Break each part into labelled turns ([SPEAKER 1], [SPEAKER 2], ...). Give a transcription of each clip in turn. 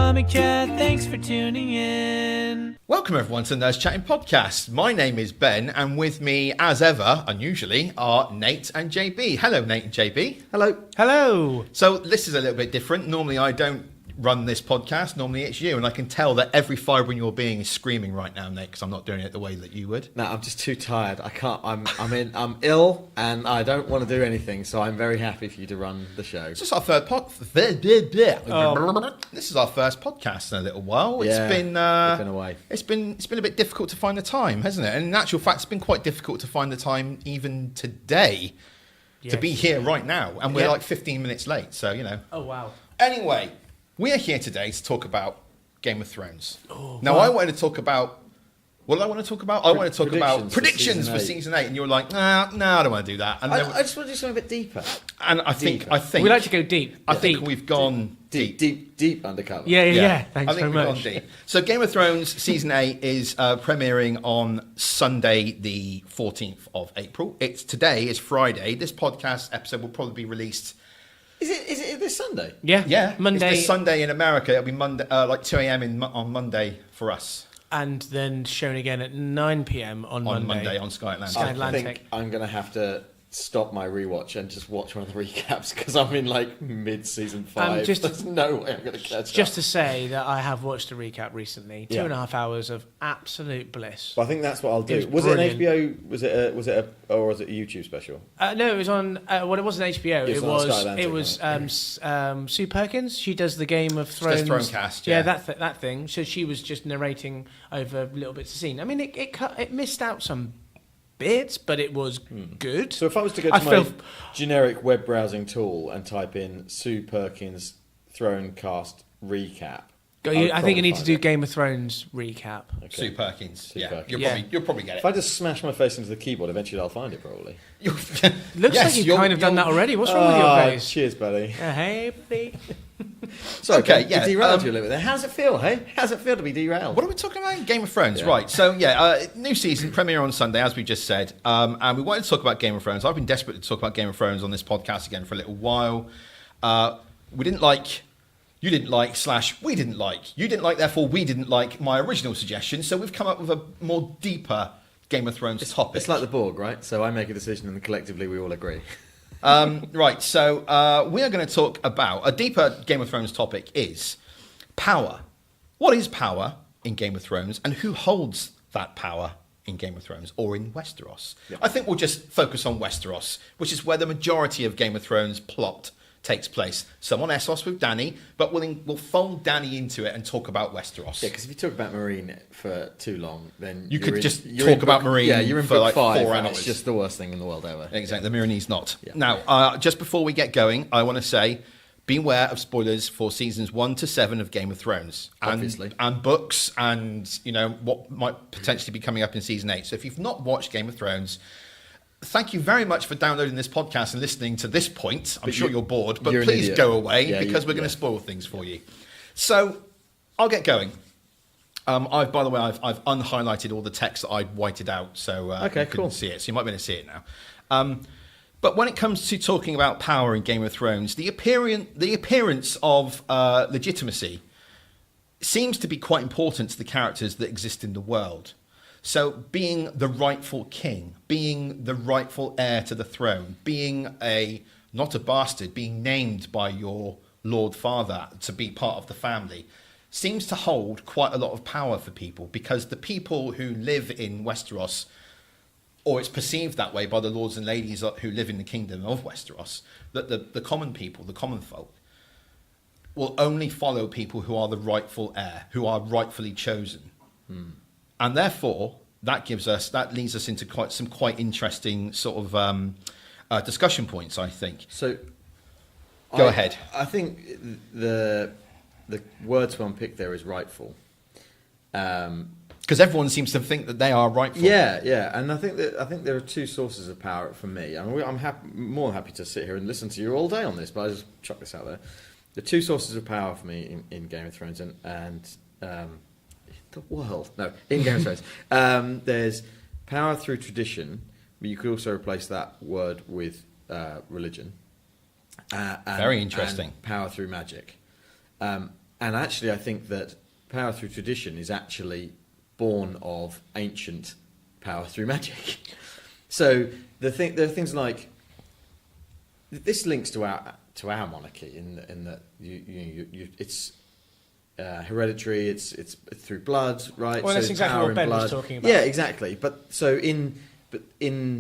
[SPEAKER 1] Comic Chat. Thanks for tuning in.
[SPEAKER 2] Welcome everyone to the Nerdschatting podcast. My name is Ben, and with me, as ever, unusually, are Nate and JB. Hello, Nate and JB.
[SPEAKER 3] Hello.
[SPEAKER 1] Hello.
[SPEAKER 2] So this is a little bit different. Normally, I don't run this podcast. Normally, it's you, and I can tell that every fibre in your being is screaming right now, Nate, because I'm not doing it the way that you would.
[SPEAKER 3] No, I'm just too tired. I can't. I'm ill, and I don't want to do anything. So I'm very happy for you to run the show.
[SPEAKER 2] This is our third This is our first podcast in a little while. It's been
[SPEAKER 3] away.
[SPEAKER 2] It's been a bit difficult to find the time, hasn't it? And in actual fact, it's been quite difficult to find the time even today to be here right now, and we're like 15 minutes late. So
[SPEAKER 1] Oh wow.
[SPEAKER 2] Anyway, we are here today to talk about Game of Thrones. Now,
[SPEAKER 1] wow.
[SPEAKER 2] I wanted to talk about... What did I want to talk about? I want to talk about predictions for season 8. And you were like, no, I don't want to do that. And
[SPEAKER 3] I just want to do something a bit deeper.
[SPEAKER 2] And I think
[SPEAKER 1] We like to go deep.
[SPEAKER 2] I think we've gone
[SPEAKER 3] Deep undercover.
[SPEAKER 1] Yeah. Thanks
[SPEAKER 2] I think
[SPEAKER 1] very
[SPEAKER 2] we've
[SPEAKER 1] much.
[SPEAKER 2] gone deep. So Game of Thrones season 8 is premiering on Sunday, the 14th of April. Today is Friday. This podcast episode will probably be released...
[SPEAKER 3] Is it this Sunday?
[SPEAKER 1] Yeah. Monday.
[SPEAKER 2] It's this Sunday in America. It'll be Monday, like 2 a.m. on Monday for us.
[SPEAKER 1] And then shown again at 9 p.m. on Monday
[SPEAKER 2] on Sky Atlantic.
[SPEAKER 1] Sky
[SPEAKER 3] I
[SPEAKER 1] Atlantic.
[SPEAKER 3] think I'm going to have to stop my rewatch and just watch one of the recaps because I'm in like mid-season 5. There's no way I'm going to catch up.
[SPEAKER 1] Just to say that I have watched a recap recently. 2.5 hours of absolute bliss.
[SPEAKER 3] Well, I think that's what I'll do.
[SPEAKER 1] It
[SPEAKER 3] Was
[SPEAKER 1] was
[SPEAKER 3] it an HBO? Was it a YouTube special?
[SPEAKER 1] No, it was on. Well, it wasn't HBO.
[SPEAKER 3] It was on Sky Atlantic,
[SPEAKER 1] Sue Perkins. She does the Game of Thrones.
[SPEAKER 2] She does Thronecast,
[SPEAKER 1] yeah, that thing. So she was just narrating over little bits of scene. I mean, it missed out some bits, but it was good.
[SPEAKER 3] So if I was to go to my generic web browsing tool and type in Sue Perkins Thronecast recap,
[SPEAKER 1] I think you need to do Game of Thrones recap.
[SPEAKER 3] Okay.
[SPEAKER 2] Sue Perkins.
[SPEAKER 3] Perkins.
[SPEAKER 2] You'll probably get it.
[SPEAKER 3] If I just smash my face into the keyboard, eventually I'll find it probably.
[SPEAKER 1] Looks like you've kind of done that already. What's wrong with your face?
[SPEAKER 3] Cheers, buddy.
[SPEAKER 1] Hey, buddy.
[SPEAKER 3] Sorry,
[SPEAKER 2] Okay,
[SPEAKER 3] we derailed you a little bit there. How's it feel, hey? How's it feel to be derailed?
[SPEAKER 2] What are we talking about? Game of Thrones,
[SPEAKER 3] Yeah.
[SPEAKER 2] right. So, new season, premiere on Sunday, as we just said. And we wanted to talk about Game of Thrones. I've been desperate to talk about Game of Thrones on this podcast again for a little while. We didn't like... You didn't like / we didn't like. You didn't like, therefore we didn't like my original suggestion. So we've come up with a more deeper Game of Thrones topic.
[SPEAKER 3] It's like the Borg, right? So I make a decision and collectively we all agree.
[SPEAKER 2] Right, so we are going to talk about a deeper Game of Thrones topic is power. What is power in Game of Thrones and who holds that power in Game of Thrones or in Westeros?
[SPEAKER 3] Yep.
[SPEAKER 2] I think we'll just focus on Westeros, which is where the majority of Game of Thrones plot takes place. Some on Essos with Dany, but we'll fold Dany into it and talk about Westeros.
[SPEAKER 3] Yeah, because if you talk about Marine for too long, then
[SPEAKER 2] you could just talk about Marine
[SPEAKER 3] you're in
[SPEAKER 2] for
[SPEAKER 3] book
[SPEAKER 2] like
[SPEAKER 3] 5,
[SPEAKER 2] 4
[SPEAKER 3] and
[SPEAKER 2] hours.
[SPEAKER 3] it's just the worst thing in the world ever.
[SPEAKER 2] Exactly, the Miranese not.
[SPEAKER 3] Yeah.
[SPEAKER 2] Now, just before we get going, I want to say, beware of spoilers for seasons 1 to 7 of Game of Thrones.
[SPEAKER 3] Obviously.
[SPEAKER 2] And books and, what might potentially be coming up in season 8. So if you've not watched Game of Thrones... Thank you very much for downloading this podcast and listening to this point. I'm sure you're bored, but please go away because we're going to spoil things for you. So I'll get going. By the way, I've unhighlighted all the text that I whited out, so you couldn't see it. So you might be able to see it now. But when it comes to talking about power in Game of Thrones, the appearance of legitimacy seems to be quite important to the characters that exist in the world. So being the rightful king, being the rightful heir to the throne, being not a bastard, being named by your Lord Father to be part of the family, seems to hold quite a lot of power for people because the people who live in Westeros, or it's perceived that way by the lords and ladies who live in the kingdom of Westeros, that the common people, the common folk, will only follow people who are the rightful heir, who are rightfully chosen. And therefore, that leads us into quite interesting sort of discussion points, I think.
[SPEAKER 3] So,
[SPEAKER 2] Go ahead.
[SPEAKER 3] I think the word to unpick there is rightful.
[SPEAKER 2] Because everyone seems to think that they are rightful.
[SPEAKER 3] Yeah, and I think there are two sources of power for me. I mean, I'm more than happy to sit here and listen to you all day on this, but I just chuck this out there. The two sources of power for me in Game of Thrones and the world. No, in Game of Thrones. There's power through tradition, but you could also replace that word with religion.
[SPEAKER 2] Very interesting.
[SPEAKER 3] And power through magic. And actually, I think that power through tradition is actually born of ancient power through magic. So there are things like this links to our monarchy in that it's hereditary. It's through blood, right?
[SPEAKER 1] Well,
[SPEAKER 3] so
[SPEAKER 1] that's exactly what Ben was talking about.
[SPEAKER 3] Yeah, exactly. But in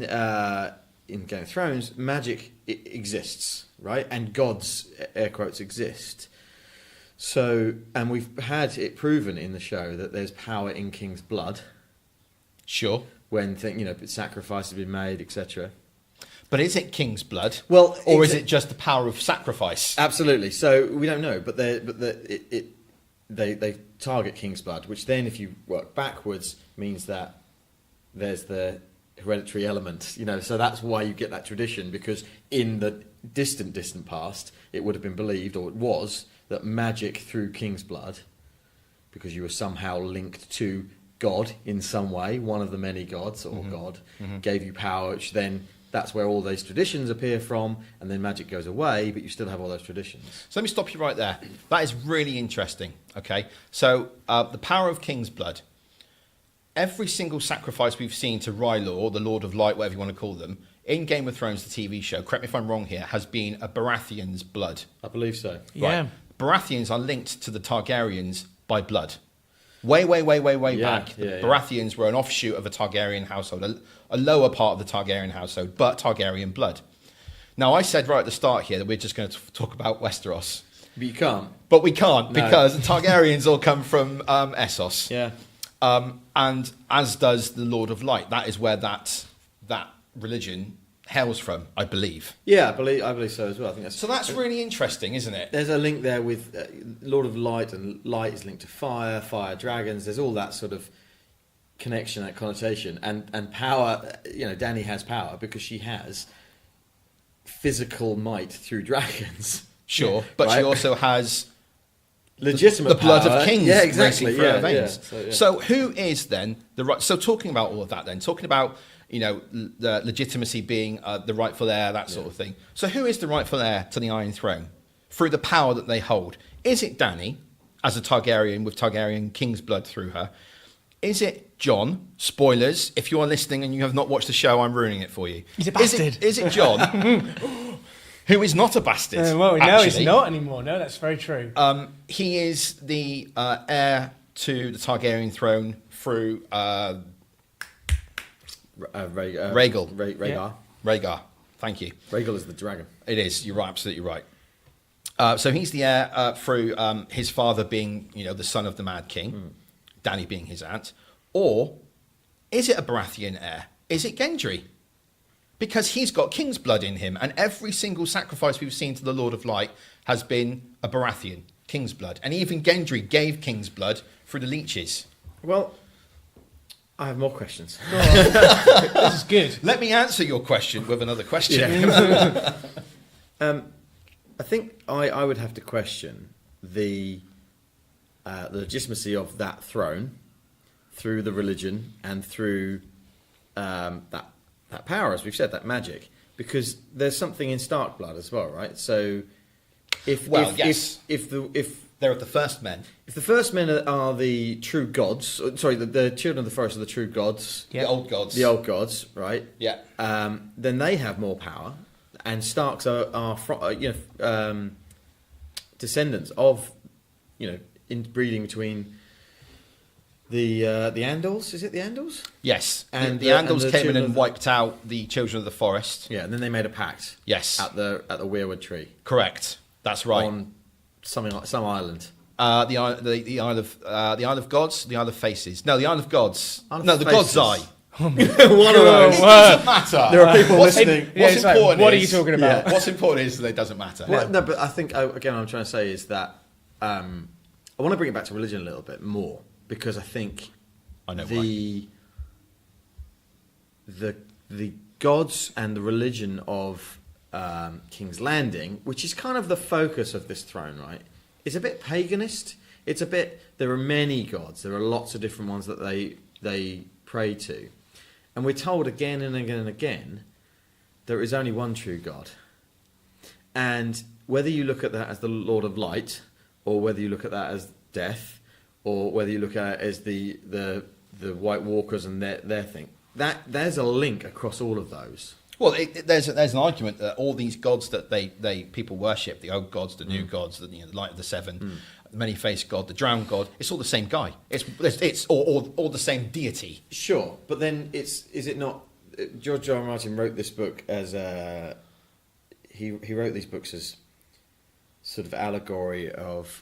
[SPEAKER 3] Game of Thrones, magic exists, right? And gods, air quotes, exist. So, and we've had it proven in the show that there's power in King's blood.
[SPEAKER 2] Sure.
[SPEAKER 3] When sacrifice has been made, etc.
[SPEAKER 2] But is it King's blood?
[SPEAKER 3] Well,
[SPEAKER 2] or is it just the power of sacrifice?
[SPEAKER 3] Absolutely. So we don't know, but they target King's blood, which then, if you work backwards, means that there's the hereditary element. So that's why you get that tradition, because in the distant past, it would have been believed, or it was, that magic through King's blood, because you were somehow linked to God in some way, one of the many gods, or God, gave you power, which then that's where all those traditions appear from, and then magic goes away, but you still have all those traditions.
[SPEAKER 2] So let me stop you right there. That is really interesting, okay? So the power of King's blood. Every single sacrifice we've seen to R'hllor, the Lord of Light, whatever you want to call them, in Game of Thrones, the TV show, correct me if I'm wrong here, has been a Baratheon's blood.
[SPEAKER 3] I believe so.
[SPEAKER 1] Yeah.
[SPEAKER 2] Right. Baratheons are linked to the Targaryens by blood. Way back. The Baratheons were an offshoot of a Targaryen household, a lower part of the Targaryen household, but Targaryen blood. Now, I said right at the start here that we're just going to talk about Westeros.
[SPEAKER 3] But you can't.
[SPEAKER 2] But we can't, because the Targaryens all come from Essos.
[SPEAKER 3] Yeah.
[SPEAKER 2] And as does the Lord of Light. That is where that religion hails from, I believe.
[SPEAKER 3] Yeah, I believe so as well. I think
[SPEAKER 2] that's really interesting, isn't it?
[SPEAKER 3] There's a link there with Lord of Light, and light is linked to fire dragons. There's all that sort of connection, that connotation, and power. Dany has power because she has physical might through dragons.
[SPEAKER 2] Sure, but
[SPEAKER 3] right?
[SPEAKER 2] she also has
[SPEAKER 3] legitimate
[SPEAKER 2] the blood
[SPEAKER 3] power.
[SPEAKER 2] of kings racing through her veins.
[SPEAKER 3] Yeah.
[SPEAKER 2] So who is then the right? So talking about all of that, then talking about the legitimacy being the rightful heir, that sort of thing. So who is the rightful heir to the Iron Throne through the power that they hold? Is it Dany, as a Targaryen with Targaryen king's blood through her? Is it Jon? Spoilers, if you are listening and you have not watched the show, I'm ruining it for you.
[SPEAKER 1] He's a bastard.
[SPEAKER 2] Is it Jon, who is not a bastard?
[SPEAKER 1] No, he's not anymore. No, that's very true.
[SPEAKER 2] He is the heir to the Targaryen throne through Rhaegal. Rhaegar. Thank you.
[SPEAKER 3] Rhaegal is the dragon.
[SPEAKER 2] It is. You're right. Absolutely right. So he's the heir through his father being, the son of the Mad King, Dany being his aunt. Or is it a Baratheon heir? Is it Gendry? Because he's got king's blood in him, and every single sacrifice we've seen to the Lord of Light has been a Baratheon, king's blood. And even Gendry gave king's blood through the leeches.
[SPEAKER 3] Well, I have more questions.
[SPEAKER 1] This is good.
[SPEAKER 2] Let me answer your question with another question.
[SPEAKER 3] Yeah. I think I would have to question the legitimacy of that throne through the religion and through that power, as we've said, that magic, because there's something in Stark blood as well, right? So if
[SPEAKER 2] they're the first men.
[SPEAKER 3] If the first men are the true gods, the children of the forest are the true gods,
[SPEAKER 2] the old gods,
[SPEAKER 3] right?
[SPEAKER 2] Yeah.
[SPEAKER 3] Then they have more power, and Starks are descendants of, inbreeding between the Andals. Is it the Andals?
[SPEAKER 2] Yes. And the Andals came in and wiped out the children of the forest.
[SPEAKER 3] Yeah, and then they made a pact.
[SPEAKER 2] Yes.
[SPEAKER 3] At the Weirwood Tree.
[SPEAKER 2] Correct. That's right.
[SPEAKER 3] On something like some island.
[SPEAKER 2] The Isle of Gods, the Isle of Faces. No, the Isle of Gods.
[SPEAKER 3] The
[SPEAKER 2] God's Eye.
[SPEAKER 3] One of those.
[SPEAKER 2] It doesn't matter.
[SPEAKER 3] There are people listening.
[SPEAKER 2] What's important?
[SPEAKER 1] What are you talking about?
[SPEAKER 2] Yeah. What's important is that it doesn't matter.
[SPEAKER 3] Well, no, but I think again, what I'm trying to say is that I want to bring it back to religion a little bit more, because I think the gods and the religion of King's Landing, which is kind of the focus of this throne, right, is a bit paganist. It's a bit. There are many gods. There are lots of different ones that they pray to, and we're told again and again and again there is only one true God. And whether you look at that as the Lord of Light or whether you look at that as death, or whether you look at it as the White Walkers and their thing. There's a link across all of those.
[SPEAKER 2] Well, there's an argument that all these gods that people worship, the old gods, the new gods, the light of the seven, the many-faced god, the drowned god, it's all the same guy. It's all the same deity.
[SPEAKER 3] Sure, but then is it not? George R. R. Martin wrote this book as he wrote these books as sort of allegory of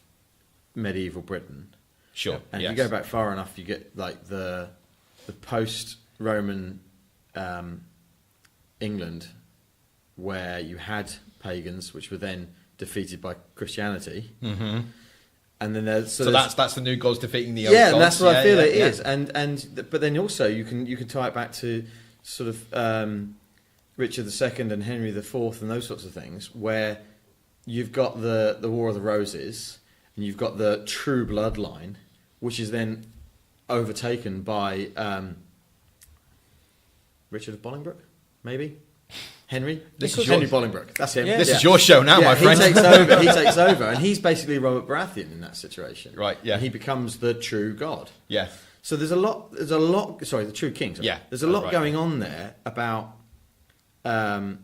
[SPEAKER 3] medieval Britain.
[SPEAKER 2] Sure,
[SPEAKER 3] and
[SPEAKER 2] yes.
[SPEAKER 3] you go back far enough, you get like the post-Roman England, where you had pagans, which were then defeated by Christianity, and then that's
[SPEAKER 2] the new gods defeating the old gods.
[SPEAKER 3] Yeah, and that's what I feel it is, but then also you can tie it back to sort of Richard II and Henry IV and those sorts of things, where you've got the War of the Roses and you've got the true bloodline, which is then overtaken by Richard of Bolingbroke, maybe Henry.
[SPEAKER 2] This is
[SPEAKER 3] Henry Bolingbroke. That's him.
[SPEAKER 2] Yeah. This is your show now, my friend.
[SPEAKER 3] He takes over, and he's basically Robert Baratheon in that situation.
[SPEAKER 2] Right. Yeah.
[SPEAKER 3] And he becomes the true god.
[SPEAKER 2] Yeah.
[SPEAKER 3] So there's a lot. Sorry, the true king. Sorry.
[SPEAKER 2] Yeah.
[SPEAKER 3] There's a lot going on there about the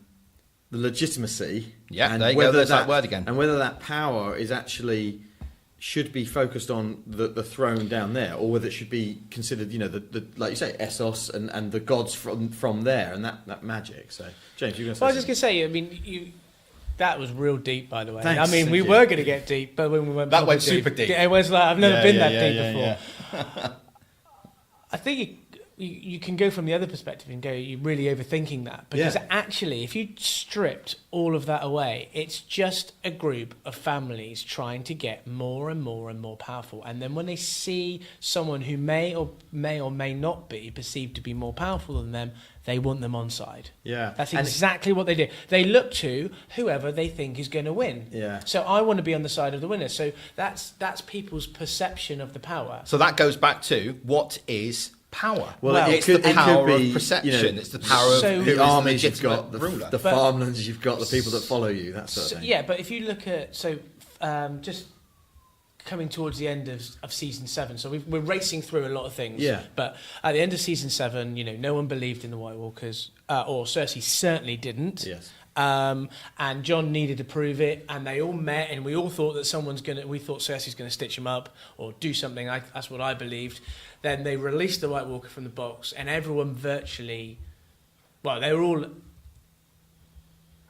[SPEAKER 3] legitimacy.
[SPEAKER 2] Yeah. There you go. There's that word again.
[SPEAKER 3] And whether that power is actually should be focused on the throne down there, or whether it should be considered, the like you say, Essos and the gods from there, and that magic. So, James, you're going to say.
[SPEAKER 1] Well, I was just going to say, I mean, that was real deep, by the way.
[SPEAKER 3] Thanks,
[SPEAKER 1] I mean, we were going to get deep, but when we went
[SPEAKER 2] that went super deep.
[SPEAKER 1] It was like I've never been that deep before.
[SPEAKER 2] Yeah.
[SPEAKER 1] I think you can go from the other perspective and go, you're really overthinking that. Because actually, if you stripped all of that away, it's just a group of families trying to get more and more and more powerful. And then when they see someone who may or may not be perceived to be more powerful than them, they want them on side.
[SPEAKER 3] Yeah.
[SPEAKER 1] That's exactly what they do. They look to whoever they think is going to win.
[SPEAKER 3] Yeah.
[SPEAKER 1] So I want to be on the side of the winner. So that's people's perception of the power.
[SPEAKER 2] So that goes back to what is power?
[SPEAKER 3] Well,
[SPEAKER 2] it's the power
[SPEAKER 3] be,
[SPEAKER 2] of perception. It's the power of who
[SPEAKER 3] the armies
[SPEAKER 2] is the
[SPEAKER 3] you've got,
[SPEAKER 2] ruler.
[SPEAKER 3] the farmlands you've got, the people that follow you, that sort of thing.
[SPEAKER 1] Yeah, but if you look at just coming towards the end of season 7, so we're racing through a lot of things.
[SPEAKER 3] Yeah.
[SPEAKER 1] But at the end of season 7, no one believed in the White Walkers, or Cersei certainly didn't.
[SPEAKER 3] Yes.
[SPEAKER 1] And Jon needed to prove it, and they all met, and we all thought that we thought Cersei's going to stitch him up or do something. That's what I believed. Then they released the White Walker from the box, and everyone they were all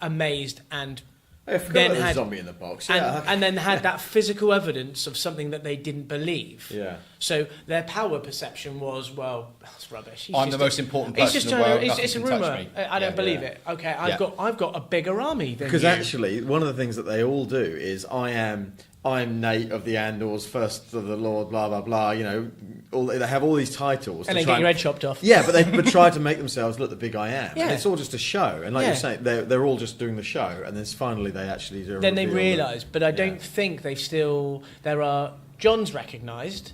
[SPEAKER 1] amazed and
[SPEAKER 3] I forgot there was a zombie in the box. Yeah.
[SPEAKER 1] And then had that physical evidence of something that they didn't believe.
[SPEAKER 3] Yeah.
[SPEAKER 1] So their power perception was, well, that's rubbish.
[SPEAKER 2] I'm the most important person in the world.
[SPEAKER 1] It's a rumour. I don't believe it. Okay, I've got a bigger army than you.
[SPEAKER 3] Because actually, one of the things that they all do is I'm Nate of the Andors, first of the Lord, blah blah blah. They have all these titles,
[SPEAKER 1] and then get your head chopped off.
[SPEAKER 3] Yeah, but they try to make themselves look the big I am.
[SPEAKER 1] Yeah.
[SPEAKER 3] And it's all just a show. And like you're saying, they're all just doing the show, and then finally they actually do.
[SPEAKER 1] Then they realise, but I don't think there are. Jon's recognised.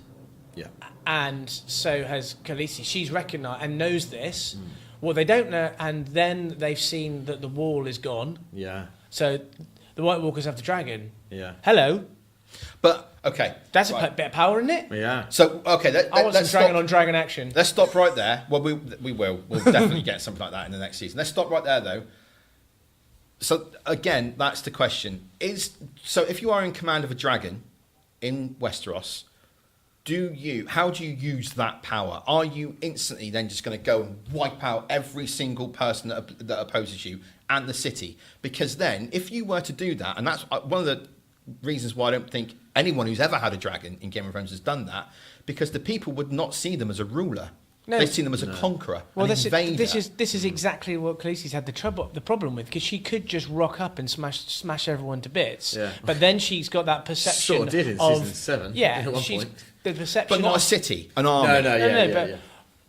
[SPEAKER 3] Yeah.
[SPEAKER 1] And so has Khaleesi. She's recognised and knows this. What they don't know, and then they've seen that the wall is gone.
[SPEAKER 3] Yeah.
[SPEAKER 1] So the White Walkers have the dragon.
[SPEAKER 3] Yeah.
[SPEAKER 1] Hello.
[SPEAKER 2] But okay,
[SPEAKER 1] that's a bit of power, isn't it?
[SPEAKER 3] Yeah.
[SPEAKER 2] So okay,
[SPEAKER 1] I want some dragon on dragon action.
[SPEAKER 2] Let's stop right there. Well, we'll definitely get something like that in the next season. Let's stop right there though. So again, that's the question: if you are in command of a dragon in Westeros, how do you use that power? Are you instantly then just going to go and wipe out every single person that opposes you and the city? Because then, if you were to do that, and that's one of the reasons why I don't think anyone who's ever had a dragon in Game of Thrones has done that, because the people would not see them as a ruler. No. They see them as a conqueror, an invader.
[SPEAKER 1] This is exactly what Khaleesi's had the problem with, because she could just rock up and smash everyone to bits.
[SPEAKER 3] Yeah.
[SPEAKER 1] But then she's got that perception.
[SPEAKER 3] Sort of did in season 7.
[SPEAKER 1] Yeah,
[SPEAKER 3] at one point.
[SPEAKER 1] The perception.
[SPEAKER 2] But not a city, an army.
[SPEAKER 3] No.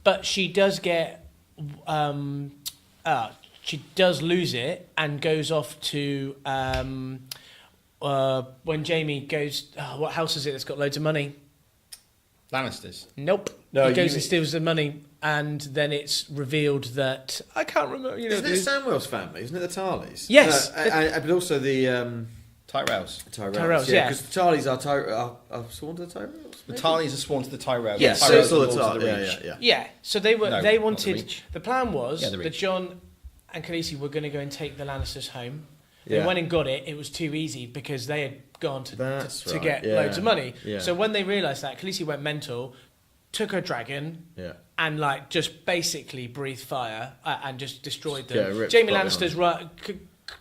[SPEAKER 1] But she does get. She does lose it and goes off to. When Jaime goes, what house is it that's got loads of money?
[SPEAKER 2] Lannisters.
[SPEAKER 1] Nope.
[SPEAKER 3] No,
[SPEAKER 1] he goes and steals the money, and then it's revealed that I can't remember.
[SPEAKER 3] Isn't it Samwell's family? Isn't it the Tarleys?
[SPEAKER 1] Yes,
[SPEAKER 3] but also the
[SPEAKER 1] Tyrells, yeah.
[SPEAKER 3] Because Charlies are sworn to the Tyrells.
[SPEAKER 2] The Tarleys are sworn to the Tyrells.
[SPEAKER 3] Yeah,
[SPEAKER 2] the
[SPEAKER 3] so
[SPEAKER 2] Tyrells
[SPEAKER 3] it's all
[SPEAKER 2] are
[SPEAKER 3] the
[SPEAKER 2] lords of
[SPEAKER 3] Tyrells.
[SPEAKER 2] Reach.
[SPEAKER 1] Yeah, so they
[SPEAKER 2] No,
[SPEAKER 1] they
[SPEAKER 2] not
[SPEAKER 1] wanted.
[SPEAKER 2] the Reach.
[SPEAKER 1] The plan was
[SPEAKER 2] Yeah, the
[SPEAKER 1] that
[SPEAKER 2] Reach.
[SPEAKER 1] Jon and Khaleesi were going to go and take the Lannisters home. They
[SPEAKER 3] Yeah.
[SPEAKER 1] went and got it. It was too easy because they had gone to
[SPEAKER 3] right,
[SPEAKER 1] get
[SPEAKER 3] yeah.
[SPEAKER 1] loads of money.
[SPEAKER 3] Yeah.
[SPEAKER 1] So when they realised that, Khaleesi went mental, took her dragon,
[SPEAKER 3] Yeah.
[SPEAKER 1] and like just basically breathed fire and just destroyed them.
[SPEAKER 3] Yeah, ripped
[SPEAKER 1] Jamie
[SPEAKER 3] Bobby
[SPEAKER 1] Lannister's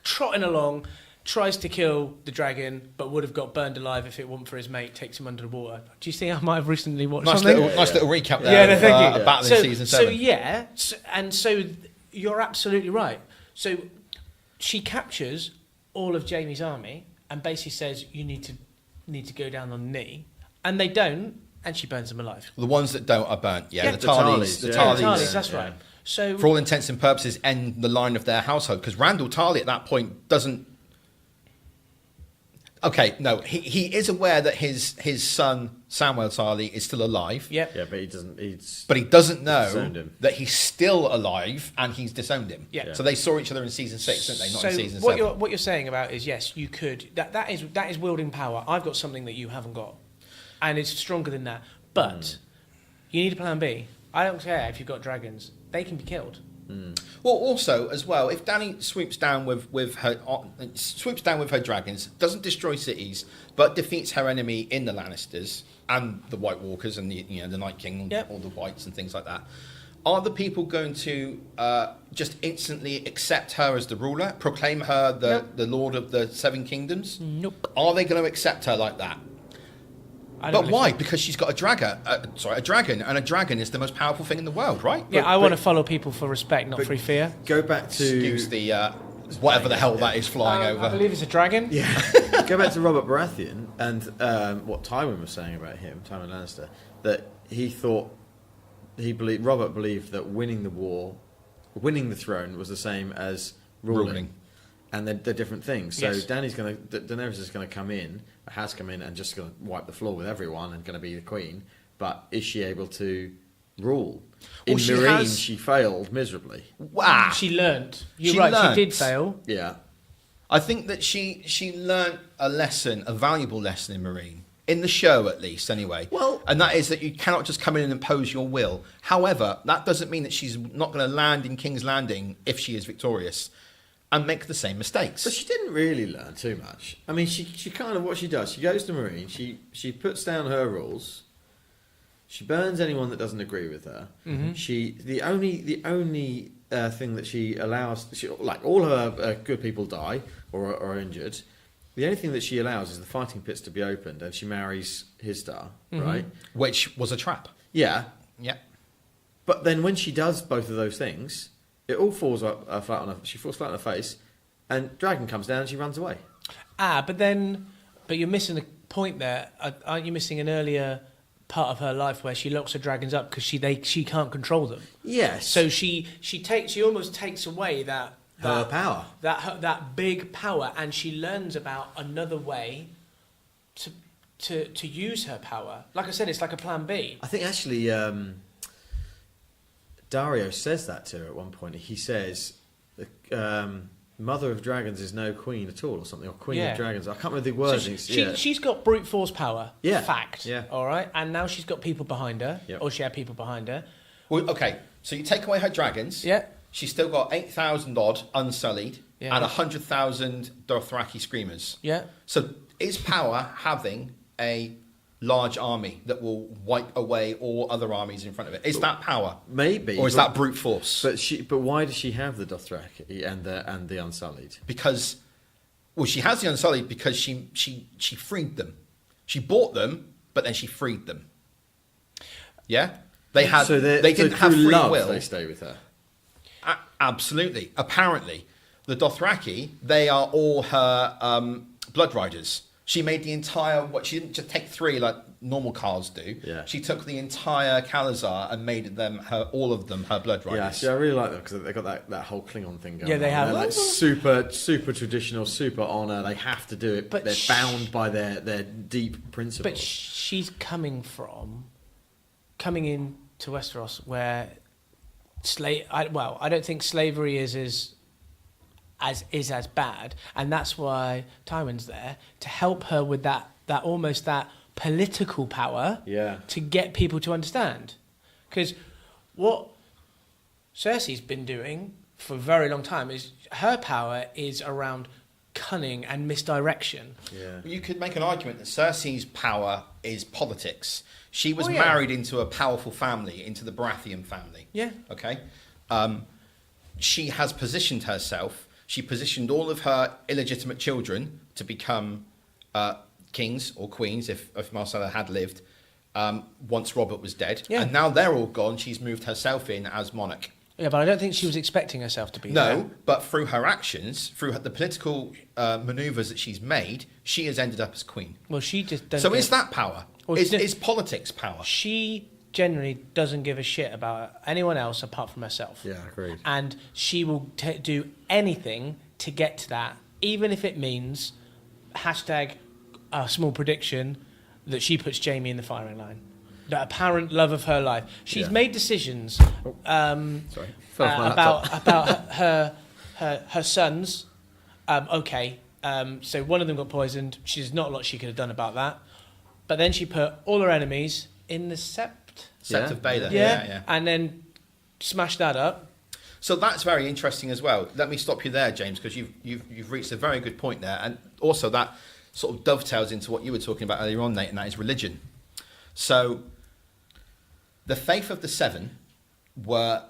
[SPEAKER 1] trotting along, tries to kill the dragon, but would have got burned alive if it wasn't for his mate. Takes him under the water. Do you think I might have recently watched something?
[SPEAKER 2] Nice little recap there.
[SPEAKER 1] Yeah, no, thank you.
[SPEAKER 2] A battle in season 7.
[SPEAKER 1] So you're absolutely right. So she captures all of Jaime's army and basically says you need to go down on the knee, and they don't, and she burns them alive.
[SPEAKER 2] The ones that don't are burnt. Yeah, the
[SPEAKER 3] the
[SPEAKER 2] Tarleys.
[SPEAKER 3] Tarleys,
[SPEAKER 2] The
[SPEAKER 3] yeah.
[SPEAKER 2] Tarleys.
[SPEAKER 1] Tarleys, that's right. So
[SPEAKER 2] For all intents and purposes, end the line of their household because Randall Tarley at that point doesn't. Okay, no, he is aware that his son Samwell Tarly is still alive.
[SPEAKER 1] yep.
[SPEAKER 3] Yeah, but he doesn't.
[SPEAKER 2] But he doesn't know
[SPEAKER 3] disowned him.
[SPEAKER 2] that he's still alive and he's disowned him.
[SPEAKER 1] Yeah.
[SPEAKER 2] So they saw each other in season 6, didn't they? Not
[SPEAKER 1] So
[SPEAKER 2] in season
[SPEAKER 1] what
[SPEAKER 2] 7.
[SPEAKER 1] you're saying about is yes, you could. That is wielding power. I've got something that you haven't got, and it's stronger than that. But you need a plan B. I don't care if you've got dragons; they can be killed.
[SPEAKER 2] Well, also as well, if Dany swoops down with her dragons, doesn't destroy cities, but defeats her enemy in the Lannisters and the White Walkers and the Night King,
[SPEAKER 1] Yep.
[SPEAKER 2] all the Whites and things like that, are the people going to just instantly accept her as the ruler, proclaim her the Lord of the Seven Kingdoms?
[SPEAKER 1] Nope.
[SPEAKER 2] Are they going to accept her like that?
[SPEAKER 1] I don't
[SPEAKER 2] But why? Because she's got a dragon, and a dragon is the most powerful thing in the world, right?
[SPEAKER 1] Yeah, I want to follow people for respect, not for fear.
[SPEAKER 3] Go back to
[SPEAKER 2] Excuse the whatever the hell that is flying
[SPEAKER 1] I
[SPEAKER 2] over.
[SPEAKER 1] believe it's a dragon.
[SPEAKER 3] Yeah. Go back to Robert Baratheon and what Tywin was saying about him, Tywin Lannister, that Robert believed that winning the throne was the same as ruling. And they're different things. So
[SPEAKER 1] Yes.
[SPEAKER 3] Daenerys is going to come in, has come in and just going to wipe the floor with everyone and going to be the queen. But is she able to rule? In Meereen, she failed miserably.
[SPEAKER 2] Wow.
[SPEAKER 1] She learnt. You're
[SPEAKER 2] She
[SPEAKER 1] right,
[SPEAKER 2] learnt.
[SPEAKER 1] she did fail.
[SPEAKER 3] Yeah.
[SPEAKER 2] I think that she learnt a lesson, a valuable lesson in Meereen. In the show, at least, anyway.
[SPEAKER 3] Well-
[SPEAKER 2] and that is that you cannot just come in and impose your will. However, that doesn't mean that she's not going to land in King's Landing if she is victorious and make the same mistakes.
[SPEAKER 3] But she didn't really learn too much. I mean, she kind of, what she does, she goes to Meereen, she puts down her rules, she burns anyone that doesn't agree with her.
[SPEAKER 1] Mm-hmm.
[SPEAKER 3] The only thing that she allows, like all her good people die or are injured. The only thing that she allows is the fighting pits to be opened, and she marries his star, right?
[SPEAKER 2] Which was a trap.
[SPEAKER 3] Yeah,
[SPEAKER 2] Yeah.
[SPEAKER 3] but then when she does both of those things, it all falls flat on her. She falls flat on her face, and dragon comes down and she runs away.
[SPEAKER 1] But you're missing a point there. Aren't you missing an earlier part of her life where she locks her dragons up because she can't control them?
[SPEAKER 3] Yes.
[SPEAKER 1] So she almost takes away that
[SPEAKER 3] power.
[SPEAKER 1] that big power, and she learns about another way to use her power. Like I said, it's like a plan B.
[SPEAKER 3] I think actually Dario says that to her at one point. He says, "Mother of Dragons is no queen at all," or something, or Queen of Dragons. I can't remember the wording.
[SPEAKER 1] She's got brute force power.
[SPEAKER 3] Yeah.
[SPEAKER 1] Fact.
[SPEAKER 3] Yeah.
[SPEAKER 1] All right. And now she's got people behind her,
[SPEAKER 3] Yep.
[SPEAKER 1] or she had people behind her.
[SPEAKER 2] Well, okay, so you take away her dragons.
[SPEAKER 1] Yeah.
[SPEAKER 2] She's still got 8,000 odd unsullied
[SPEAKER 1] Yeah.
[SPEAKER 2] and 100,000 Dothraki screamers.
[SPEAKER 1] Yeah.
[SPEAKER 2] So is power having a large army that will wipe away all other armies in front of it? Is that power?
[SPEAKER 3] Maybe.
[SPEAKER 2] Or is that brute force?
[SPEAKER 3] But why does she have the Dothraki and the Unsullied?
[SPEAKER 2] Because, well, she has the Unsullied because she freed them. She bought them, but then she freed them. Yeah? They didn't have free
[SPEAKER 3] love,
[SPEAKER 2] will.
[SPEAKER 3] They stay with her.
[SPEAKER 2] Absolutely. Apparently, the Dothraki, they are all her blood riders. She made the entire, she didn't just take 3 like normal Khals do.
[SPEAKER 3] Yeah.
[SPEAKER 2] She took the entire Khalazar and made them all of them her blood riders.
[SPEAKER 3] Yeah, see, I really like them because they've got that whole Klingon thing going on.
[SPEAKER 1] Yeah, they have.
[SPEAKER 3] They're like super traditional, super honour. They have to do it.
[SPEAKER 1] But
[SPEAKER 3] they're bound by their deep principles.
[SPEAKER 1] But she's coming in to Westeros where I don't think slavery is as bad, and that's why Tywin's there to help her with that almost that political power to get people to understand. Because what Cersei's been doing for a very long time is her power is around cunning and misdirection.
[SPEAKER 2] Yeah. You could make an argument that Cersei's power is politics. She was married into a powerful family, into the Baratheon family.
[SPEAKER 1] Yeah.
[SPEAKER 2] Okay. She has positioned herself. She positioned all of her illegitimate children to become kings or queens if Marcella had lived once Robert was dead. Yeah. And now they're all gone. She's moved herself in as monarch.
[SPEAKER 1] Yeah, but I don't think she was expecting herself to be
[SPEAKER 2] there.
[SPEAKER 1] No,
[SPEAKER 2] but through her actions, through the political manoeuvres that she's made, she has ended up as queen.
[SPEAKER 1] Well, she just doesn't...
[SPEAKER 2] So is that power? Well, is politics power?
[SPEAKER 1] She generally doesn't give a shit about anyone else apart from herself.
[SPEAKER 3] Yeah, agreed.
[SPEAKER 1] And she will do anything to get to that, even if it means hashtag a small prediction that she puts Jamie in the firing line. The apparent love of her life. She's made decisions about her sons. So one of them got poisoned. She's not a lot she could have done about that. But then she put all her enemies in the Sept
[SPEAKER 2] of Baelor.
[SPEAKER 1] Yeah, and then smashed that up.
[SPEAKER 2] So that's very interesting as well. Let me stop you there, James, because you've reached a very good point there, and also that sort of dovetails into what you were talking about earlier on, Nate, and that is religion. So the faith of the Seven were,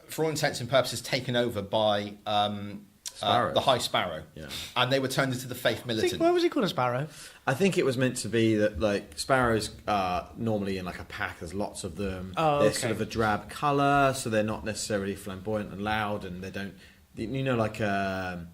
[SPEAKER 2] for all intents and purposes, taken over by the High Sparrow, and they were turned into the faith militant.
[SPEAKER 1] Why was he called a sparrow?
[SPEAKER 3] I think it was meant to be that like sparrows are normally in like a pack. There's lots of them. They're sort of a drab colour, so they're not necessarily flamboyant and loud, and they don't, like a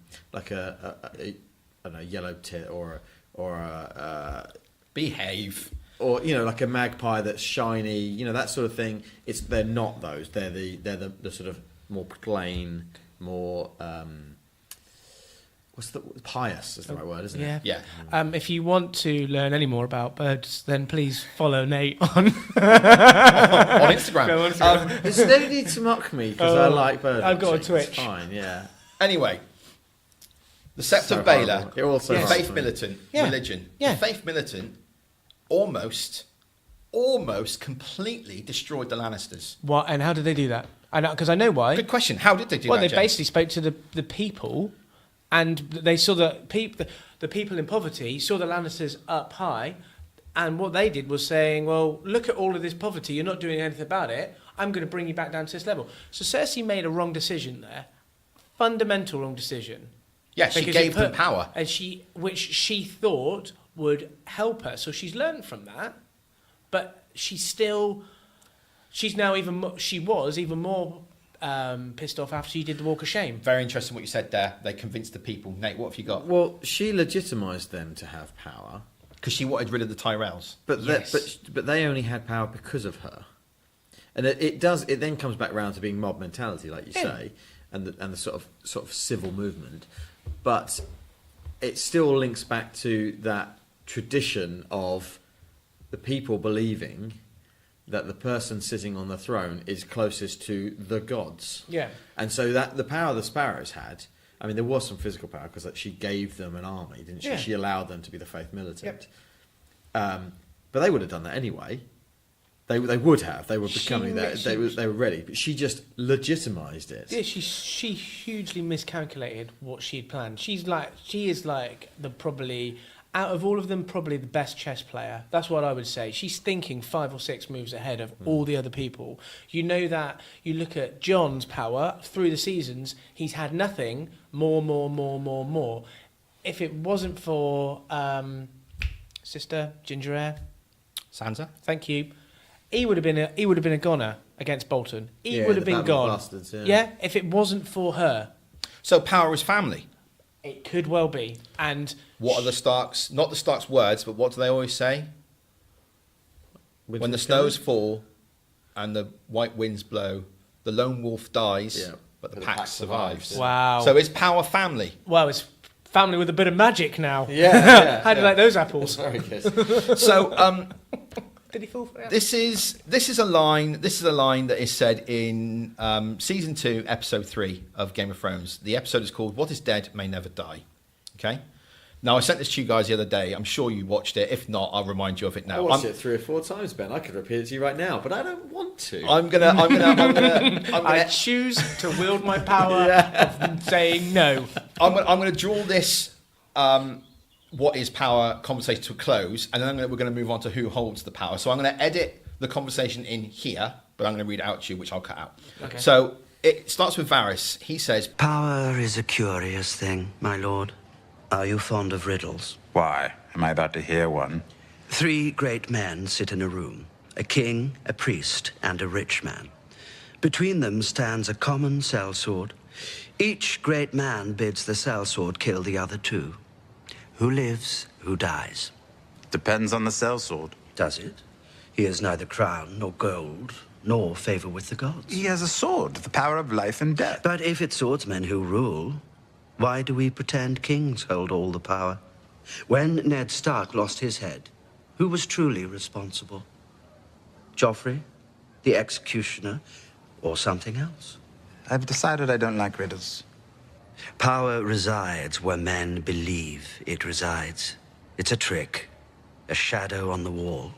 [SPEAKER 3] I don't know, yellow tit or a
[SPEAKER 2] behave.
[SPEAKER 3] Or like a magpie that's shiny, that sort of thing. They're not those. They're the sort of more plain, more pious is the right word, isn't it?
[SPEAKER 1] Yeah. If you want to learn any more about birds, then please follow Nate on
[SPEAKER 2] Instagram.
[SPEAKER 1] Go on Instagram.
[SPEAKER 3] There's no need to mock me because I like birds.
[SPEAKER 1] I've got a Twitch.
[SPEAKER 3] It's fine, yeah.
[SPEAKER 2] Anyway, the Sept of Baelor,
[SPEAKER 3] the
[SPEAKER 2] faith militant religion.
[SPEAKER 1] Yeah.
[SPEAKER 2] The faith militant almost completely destroyed the Lannisters.
[SPEAKER 1] What? And how did they do that? Because I know why.
[SPEAKER 2] Good question. How did they do that?
[SPEAKER 1] Well, they
[SPEAKER 2] James?
[SPEAKER 1] basically spoke to the people, and they saw the people in poverty saw the Lannisters up high, and what they did was saying, "Well, look at all of this poverty. You're not doing anything about it. I'm going to bring you back down to this level." So Cersei made a wrong decision there, fundamental wrong decision.
[SPEAKER 2] Yeah, she gave them power,
[SPEAKER 1] and which she thought would help her. So she's learned from that, but she was even more pissed off after she did the walk of shame.
[SPEAKER 2] Very interesting what you said there. They convinced the people. Nate, what have you got?
[SPEAKER 3] Well, she legitimised them to have power
[SPEAKER 2] because she wanted rid of the Tyrells.
[SPEAKER 3] But they only had power because of her, and it then comes back round to being mob mentality, like you say, and the sort of civil movement, but it still links back to that tradition of the people believing that the person sitting on the throne is closest to the gods.
[SPEAKER 1] Yeah.
[SPEAKER 3] And so that the power the sparrows had, I mean, there was some physical power because she gave them an army, didn't she? Yeah. She allowed them to be the faith militant. Yep. But they would have done that anyway. They would have. They were becoming that. They were ready. But she just legitimised it.
[SPEAKER 1] Yeah, she hugely miscalculated what she'd planned. She is like probably out of all of them, probably the best chess player. That's what I would say. She's thinking 5 or 6 moves ahead of all the other people. You know that. You look at Jon's power through the seasons. He's had nothing. More. If it wasn't for Sister Ginger Ale,
[SPEAKER 2] Sansa,
[SPEAKER 1] thank you. He would have been a goner against Bolton. He would have been gone.
[SPEAKER 3] Bastards,
[SPEAKER 1] if it wasn't for her.
[SPEAKER 2] So power is family.
[SPEAKER 1] It could well be. And
[SPEAKER 2] what are the Starks? Not the Starks' words, but what do they always say? When the snows fall and the white winds blow, the lone wolf dies, but the pack survives.
[SPEAKER 3] Yeah.
[SPEAKER 1] Wow.
[SPEAKER 2] So is power family?
[SPEAKER 1] Well, it's family with a bit of magic now.
[SPEAKER 3] Yeah.
[SPEAKER 1] How do you like those apples?
[SPEAKER 3] That's very good.
[SPEAKER 2] So
[SPEAKER 1] Did he fall for it?
[SPEAKER 2] This is a line that is said in season 2, episode 3 of Game of Thrones. The episode is called "What is Dead May Never Die." Okay. Now I sent this to you guys the other day. I'm sure you watched it. If not, I'll remind you of it now.
[SPEAKER 3] I watched it 3 or 4 times, Ben. I could repeat it to you right now, but I don't want to.
[SPEAKER 1] I choose to wield my power of saying no.
[SPEAKER 2] I'm going to draw this what is power conversation to a close, and then we're going to move on to who holds the power. So I'm going to edit the conversation in here, but I'm going to read it out to you, which I'll cut out.
[SPEAKER 1] Okay.
[SPEAKER 2] So it starts with Varys. He says,
[SPEAKER 4] "Power is a curious thing, my lord. Are you fond of riddles?"
[SPEAKER 5] Why? Am I about to hear one?
[SPEAKER 4] 3 great men sit in a room, a king, a priest, and a rich man. Between them stands a common sellsword. Each great man bids the sellsword kill the other 2. Who lives, who dies?
[SPEAKER 5] Depends on the sellsword.
[SPEAKER 4] Does it? He has neither crown nor gold, nor favor with the gods.
[SPEAKER 5] He has a sword, the power of life and death.
[SPEAKER 4] But if it's swordsmen who rule, why do we pretend kings hold all the power? When Ned Stark lost his head, who was truly responsible? Joffrey, the executioner, or something else?
[SPEAKER 5] I've decided I don't like riddles.
[SPEAKER 4] Power resides where men believe it resides. It's a trick, a shadow on the wall.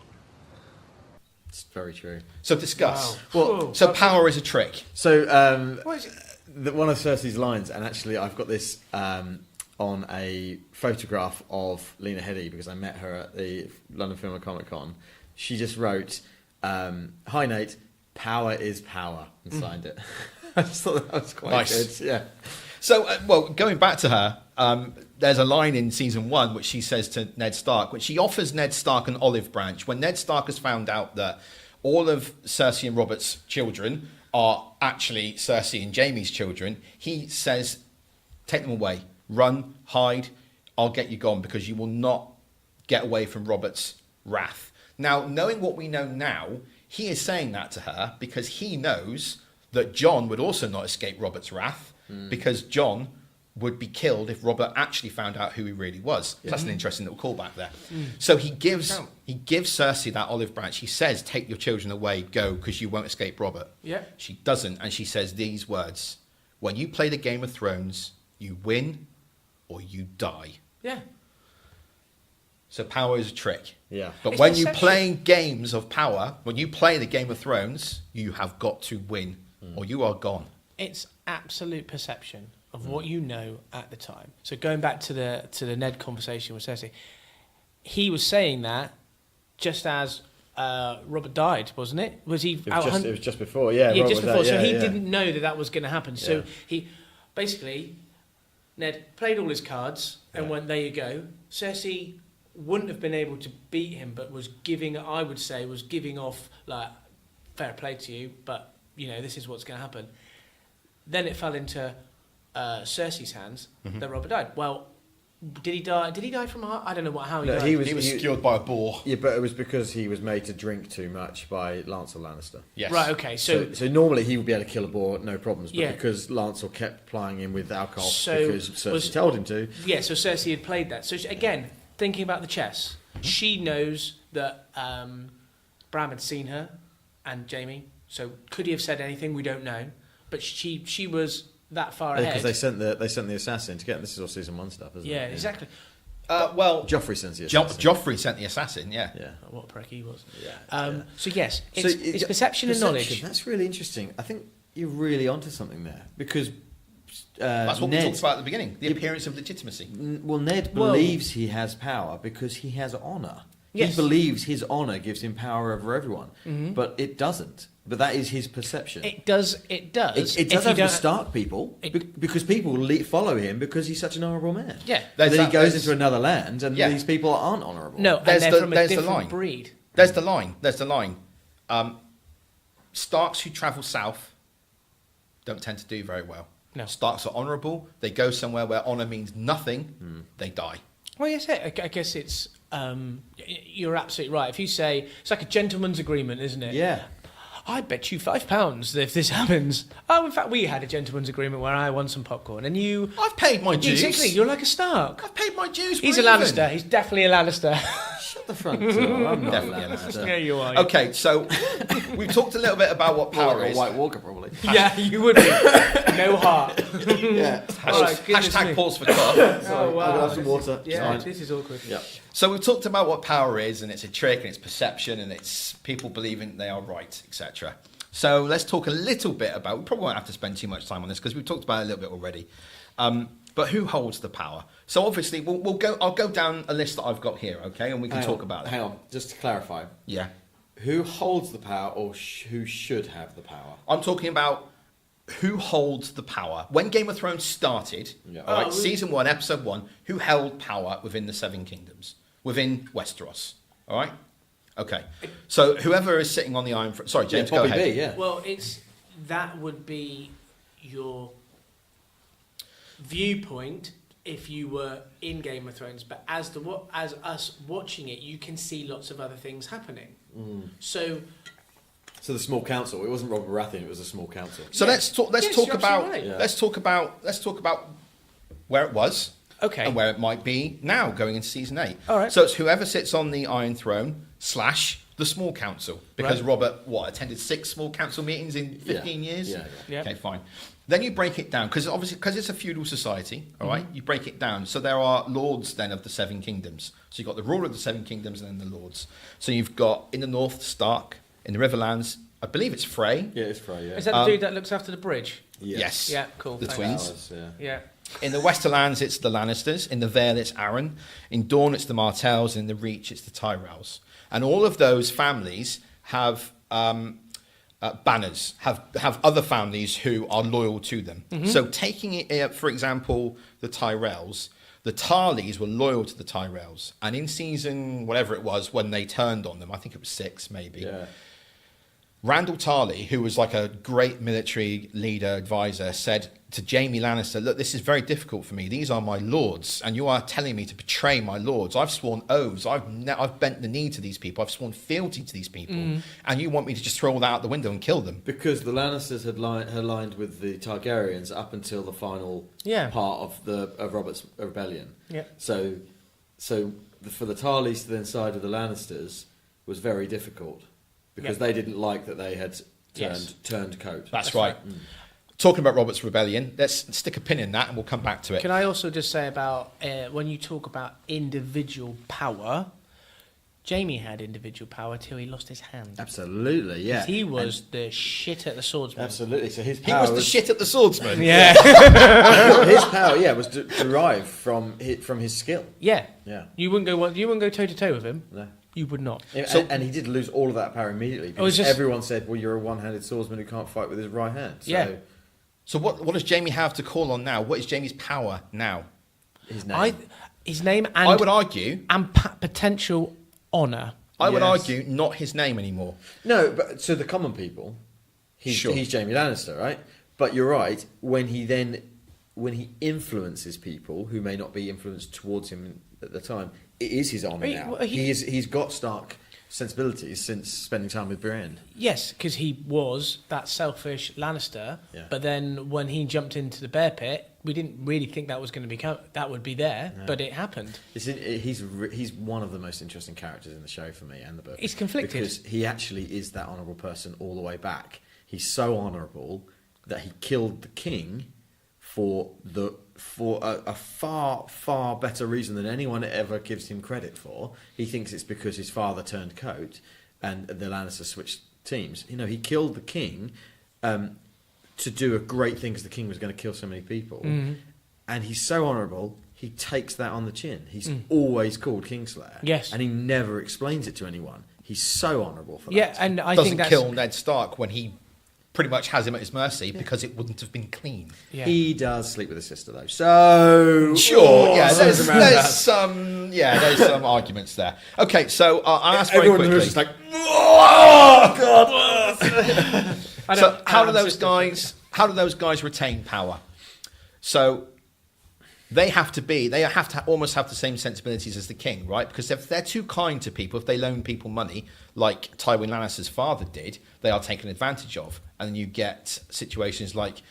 [SPEAKER 3] It's very true.
[SPEAKER 2] so discuss.
[SPEAKER 1] Wow.
[SPEAKER 2] Well, so power is a trick.
[SPEAKER 3] So one of Cersei's lines, and actually I've got this on a photograph of Lena Headey because I met her at the London Film and Comic Con. She just wrote, "Hi Nate, power is power," and signed it. I just thought that was quite
[SPEAKER 2] Nice.
[SPEAKER 3] good. Yeah.
[SPEAKER 2] So, going back to her, there's a line in season 1 which she says to Ned Stark, which she offers Ned Stark an olive branch. When Ned Stark has found out that all of Cersei and Robert's children are actually Cersei and Jaime's children, he says, take them away, run, hide, I'll get you gone because you will not get away from Robert's wrath. Now, knowing what we know now, he is saying that to her because he knows that Jon would also not escape Robert's wrath because Jon would be killed if Robert actually found out who he really was. Yeah. That's an interesting little callback there. So he gives Cersei that olive branch. He says, take your children away, go, because you won't escape Robert.
[SPEAKER 1] Yeah.
[SPEAKER 2] She doesn't, and she says these words, when you play the Game of Thrones, you win or you die.
[SPEAKER 1] Yeah.
[SPEAKER 2] So power is a trick.
[SPEAKER 3] Yeah.
[SPEAKER 2] But
[SPEAKER 1] It's
[SPEAKER 2] when you're
[SPEAKER 1] perception.
[SPEAKER 2] playing games of power, when you play the Game of Thrones, you have got to win or you are gone.
[SPEAKER 1] It's absolute perception of what you know at the time. So going back to the Ned conversation with Cersei, he was saying that just as Robert died, wasn't it? Was he?
[SPEAKER 3] It was just before, yeah.
[SPEAKER 1] Yeah,
[SPEAKER 3] Robert
[SPEAKER 1] just
[SPEAKER 3] was
[SPEAKER 1] before.
[SPEAKER 3] out,
[SPEAKER 1] So he
[SPEAKER 3] yeah.
[SPEAKER 1] didn't know that was going to happen. So
[SPEAKER 3] Yeah.
[SPEAKER 1] he basically, Ned played all his cards and went, there you go. Cersei wouldn't have been able to beat him, but was giving off like, fair play to you, but you know, this is what's going to happen. Then it fell into Cersei's hands that Robert died. Well, did he die? Did he die from heart? I don't know how he died.
[SPEAKER 2] He was secured by a boar.
[SPEAKER 3] Yeah, but it was because he was made to drink too much by Lancel Lannister.
[SPEAKER 2] Yes.
[SPEAKER 1] Right. Okay. So
[SPEAKER 3] normally he would be able to kill a boar, no problems. But
[SPEAKER 1] Yeah.
[SPEAKER 3] because Lancel kept plying him with alcohol
[SPEAKER 1] So
[SPEAKER 3] because Cersei told him to.
[SPEAKER 1] yeah. So Cersei had played that. So again, thinking about the chess, she knows that Bram had seen her and Jaime. So could he have said anything? We don't know. But she was that far ahead.
[SPEAKER 3] Because they sent the assassin to get. This is all season 1 stuff, isn't it?
[SPEAKER 1] Yeah, exactly.
[SPEAKER 3] Joffrey sends the assassin.
[SPEAKER 2] Joffrey sent the assassin, yeah.
[SPEAKER 3] Yeah.
[SPEAKER 1] Oh, what a prick he was.
[SPEAKER 3] Yeah.
[SPEAKER 1] So yes, it's perception and knowledge.
[SPEAKER 3] That's really interesting. I think you're really onto something there because
[SPEAKER 2] That's what
[SPEAKER 3] Ned,
[SPEAKER 2] we talked about at the beginning, the appearance of legitimacy.
[SPEAKER 3] Well, Ned believes he has power because he has honour.
[SPEAKER 1] Yes.
[SPEAKER 3] He believes his honour gives him power over everyone, but it doesn't. But that is his perception.
[SPEAKER 1] It does. It does.
[SPEAKER 3] It
[SPEAKER 1] If
[SPEAKER 3] does
[SPEAKER 1] you
[SPEAKER 3] over
[SPEAKER 1] don't-
[SPEAKER 3] the Stark people because people follow him because he's such an honourable man.
[SPEAKER 1] Yeah.
[SPEAKER 3] Then he goes
[SPEAKER 2] there's-
[SPEAKER 3] into another land and
[SPEAKER 2] Yeah.
[SPEAKER 3] these people aren't honourable.
[SPEAKER 1] No,
[SPEAKER 2] There's
[SPEAKER 1] and they're
[SPEAKER 2] the-
[SPEAKER 1] from a
[SPEAKER 2] there's the
[SPEAKER 1] different
[SPEAKER 2] line.
[SPEAKER 1] breed.
[SPEAKER 2] There's the line. Starks who travel south don't tend to do very well.
[SPEAKER 1] No.
[SPEAKER 2] Starks are honourable. They go somewhere where honour means nothing. They die.
[SPEAKER 1] Well, yes, I guess it's. You're absolutely right. If you say it's like a gentleman's agreement, isn't it?
[SPEAKER 3] Yeah.
[SPEAKER 1] I bet you £5 if this happens. Oh, in fact, we had a gentleman's agreement where I won some popcorn, and you.
[SPEAKER 2] I've paid my dues.
[SPEAKER 1] Exactly, you're like a Stark.
[SPEAKER 2] I've paid my dues.
[SPEAKER 1] He's a
[SPEAKER 2] we're even.
[SPEAKER 1] Lannister. He's definitely a Lannister.
[SPEAKER 3] Shut the front door. I'm not
[SPEAKER 2] Definitely
[SPEAKER 3] allowed
[SPEAKER 2] a Lannister.
[SPEAKER 1] Yeah, you are.
[SPEAKER 2] Okay, so we've talked a little bit about what
[SPEAKER 3] More
[SPEAKER 2] power
[SPEAKER 3] like a
[SPEAKER 2] is.
[SPEAKER 3] White Walker, probably.
[SPEAKER 1] Yeah, you would be. No heart.
[SPEAKER 3] Yeah.
[SPEAKER 1] All right, goodness
[SPEAKER 2] Hashtag
[SPEAKER 1] me.
[SPEAKER 2] pause for cough.
[SPEAKER 3] Sorry,
[SPEAKER 1] wow.
[SPEAKER 3] I'm gonna have some water.
[SPEAKER 1] Yeah,
[SPEAKER 3] It's fine.
[SPEAKER 1] this is awkward.
[SPEAKER 3] Yeah.
[SPEAKER 2] So we've talked about what power is, and it's a trick, and it's perception, and it's people believing they are right, etc. So let's talk a little bit about. We probably won't have to spend too much time on this because we've talked about it a little bit already. But who holds the power? So obviously, we'll go. I'll go down a list that I've got here, okay, and we can talk about it.
[SPEAKER 3] Hang on, just to clarify.
[SPEAKER 2] Yeah,
[SPEAKER 3] Who holds the power, or who should have the power?
[SPEAKER 2] I'm talking about who holds the power. When Game of Thrones started,
[SPEAKER 3] Yeah.
[SPEAKER 2] all right,
[SPEAKER 1] Oh,
[SPEAKER 2] season 1, episode 1, who held power within the Seven Kingdoms, within Westeros? All right, okay. So whoever is sitting on the Iron Throne. Sorry, James, go
[SPEAKER 3] Bobby
[SPEAKER 2] ahead.
[SPEAKER 3] B, yeah.
[SPEAKER 1] Well, that would be your viewpoint if you were in Game of Thrones, but as us watching it, you can see lots of other things happening. So
[SPEAKER 3] the small council. It wasn't Robert Baratheon. It was a small council.
[SPEAKER 2] So
[SPEAKER 1] Yeah.
[SPEAKER 2] let's talk
[SPEAKER 1] Yes,
[SPEAKER 2] about
[SPEAKER 1] you're absolutely right.
[SPEAKER 3] Yeah.
[SPEAKER 2] let's talk about where it was,
[SPEAKER 1] Okay.
[SPEAKER 2] and where it might be now going into season 8.
[SPEAKER 1] All right.
[SPEAKER 2] So it's whoever sits on the Iron Throne / the small council, because
[SPEAKER 1] Right.
[SPEAKER 2] Robert attended 6 small council meetings in 15 years.
[SPEAKER 3] Yeah.
[SPEAKER 1] Yeah.
[SPEAKER 2] Okay, fine. Then you break it down because it's a feudal society. All right, you break it down. So there are lords then of the Seven Kingdoms. So you've got the ruler of the Seven Kingdoms and then the lords. So you've got in the north Stark, in the Riverlands, I believe it's Frey.
[SPEAKER 3] Yeah, it's Frey. Yeah.
[SPEAKER 1] is that the dude that looks after the bridge?
[SPEAKER 2] Yes.
[SPEAKER 1] Yeah, cool.
[SPEAKER 2] The
[SPEAKER 1] thanks.
[SPEAKER 2] twins.
[SPEAKER 3] Yeah.
[SPEAKER 1] Yeah.
[SPEAKER 2] In the Westerlands, it's the Lannisters. In the Vale, it's Arryn. In Dawn, it's the Martells. In the Reach, it's the Tyrells. And all of those families have banners, have other families who are loyal to them. So taking it, for example, the Tyrells, the Tarleys were loyal to the Tyrells. And in season, whatever it was, when they turned on them, I think it was 6 maybe,
[SPEAKER 3] Yeah.
[SPEAKER 2] Randall Tarley, who was like a great military leader, advisor, said to Jaime Lannister, look, this is very difficult for me. These are my lords, and you are telling me to betray my lords. I've sworn oaths. I've bent the knee to these people. I've sworn fealty to these people. And you want me to just throw all that out the window and kill them?
[SPEAKER 3] Because the Lannisters had aligned with the Targaryens up until the final
[SPEAKER 1] Yeah.
[SPEAKER 3] part of Robert's rebellion.
[SPEAKER 1] Yeah.
[SPEAKER 3] So for the Tarleys to then side with the Lannisters was very difficult because they didn't like that they had turned coat.
[SPEAKER 2] That's right. Talking about Robert's rebellion, let's stick a pin in that and we'll come back to it.
[SPEAKER 1] Can I also just say about when you talk about individual power, Jamie had individual power till he lost his hand.
[SPEAKER 3] Absolutely, yeah.
[SPEAKER 1] He was the shit at the swordsman.
[SPEAKER 3] Absolutely. So his
[SPEAKER 2] He
[SPEAKER 3] power
[SPEAKER 2] was the shit at the swordsman.
[SPEAKER 1] Yeah.
[SPEAKER 3] his power, was derived from his skill.
[SPEAKER 1] Yeah.
[SPEAKER 3] Yeah.
[SPEAKER 1] You wouldn't go toe to toe with him.
[SPEAKER 3] No.
[SPEAKER 1] You would not.
[SPEAKER 3] And he did lose all of that power immediately because everyone said, "Well, you're a one-handed swordsman who can't fight with his right hand." So
[SPEAKER 1] Yeah.
[SPEAKER 2] So what does Jaime have to call on now? What is Jaime's power now?
[SPEAKER 3] his name.
[SPEAKER 1] His name and
[SPEAKER 2] I would argue.
[SPEAKER 1] and potential honour.
[SPEAKER 2] I would
[SPEAKER 3] Yes.
[SPEAKER 2] argue not his name anymore.
[SPEAKER 3] No, but so the common people, he's Jaime Lannister, right? But you're right. When he influences people who may not be influenced towards him at the time, it is his honour now. He's got Stark sensibilities since spending time with Brienne.
[SPEAKER 1] Yes, because he was that selfish Lannister.
[SPEAKER 3] Yeah.
[SPEAKER 1] But then when he jumped into the bear pit, we didn't really think that was going to that would be there, but it happened.
[SPEAKER 3] He's one of the most interesting characters in the show for me and the book.
[SPEAKER 1] He's conflicted
[SPEAKER 3] because he actually is that honourable person all the way back. He's so honourable that he killed the king for a far better reason than anyone ever gives him credit for. He thinks it's because his father turned coat and the Lannisters switched teams. He killed the king to do a great thing because the king was going to kill so many people. And he's so honourable, he takes that on the chin. He's always called Kingslayer.
[SPEAKER 1] Yes.
[SPEAKER 3] And he never explains it to anyone. He's so honourable for that.
[SPEAKER 1] Yeah, and I
[SPEAKER 2] Doesn't
[SPEAKER 1] think that's
[SPEAKER 2] kill Ned Stark when he pretty much has him at his mercy because it wouldn't have been clean.
[SPEAKER 1] Yeah.
[SPEAKER 3] He does sleep with his sister though. So
[SPEAKER 2] Sure, yeah,
[SPEAKER 3] there's
[SPEAKER 2] there's some arguments there. Okay, so I'll ask very
[SPEAKER 3] everyone in the room
[SPEAKER 2] quickly.
[SPEAKER 3] is just like, oh god.
[SPEAKER 2] So how do those guys retain power? So they have to almost have the same sensibilities as the king, right? Because if they're too kind to people, if they loan people money, like Tywin Lannister's father did, they are taken advantage of. And then you get situations like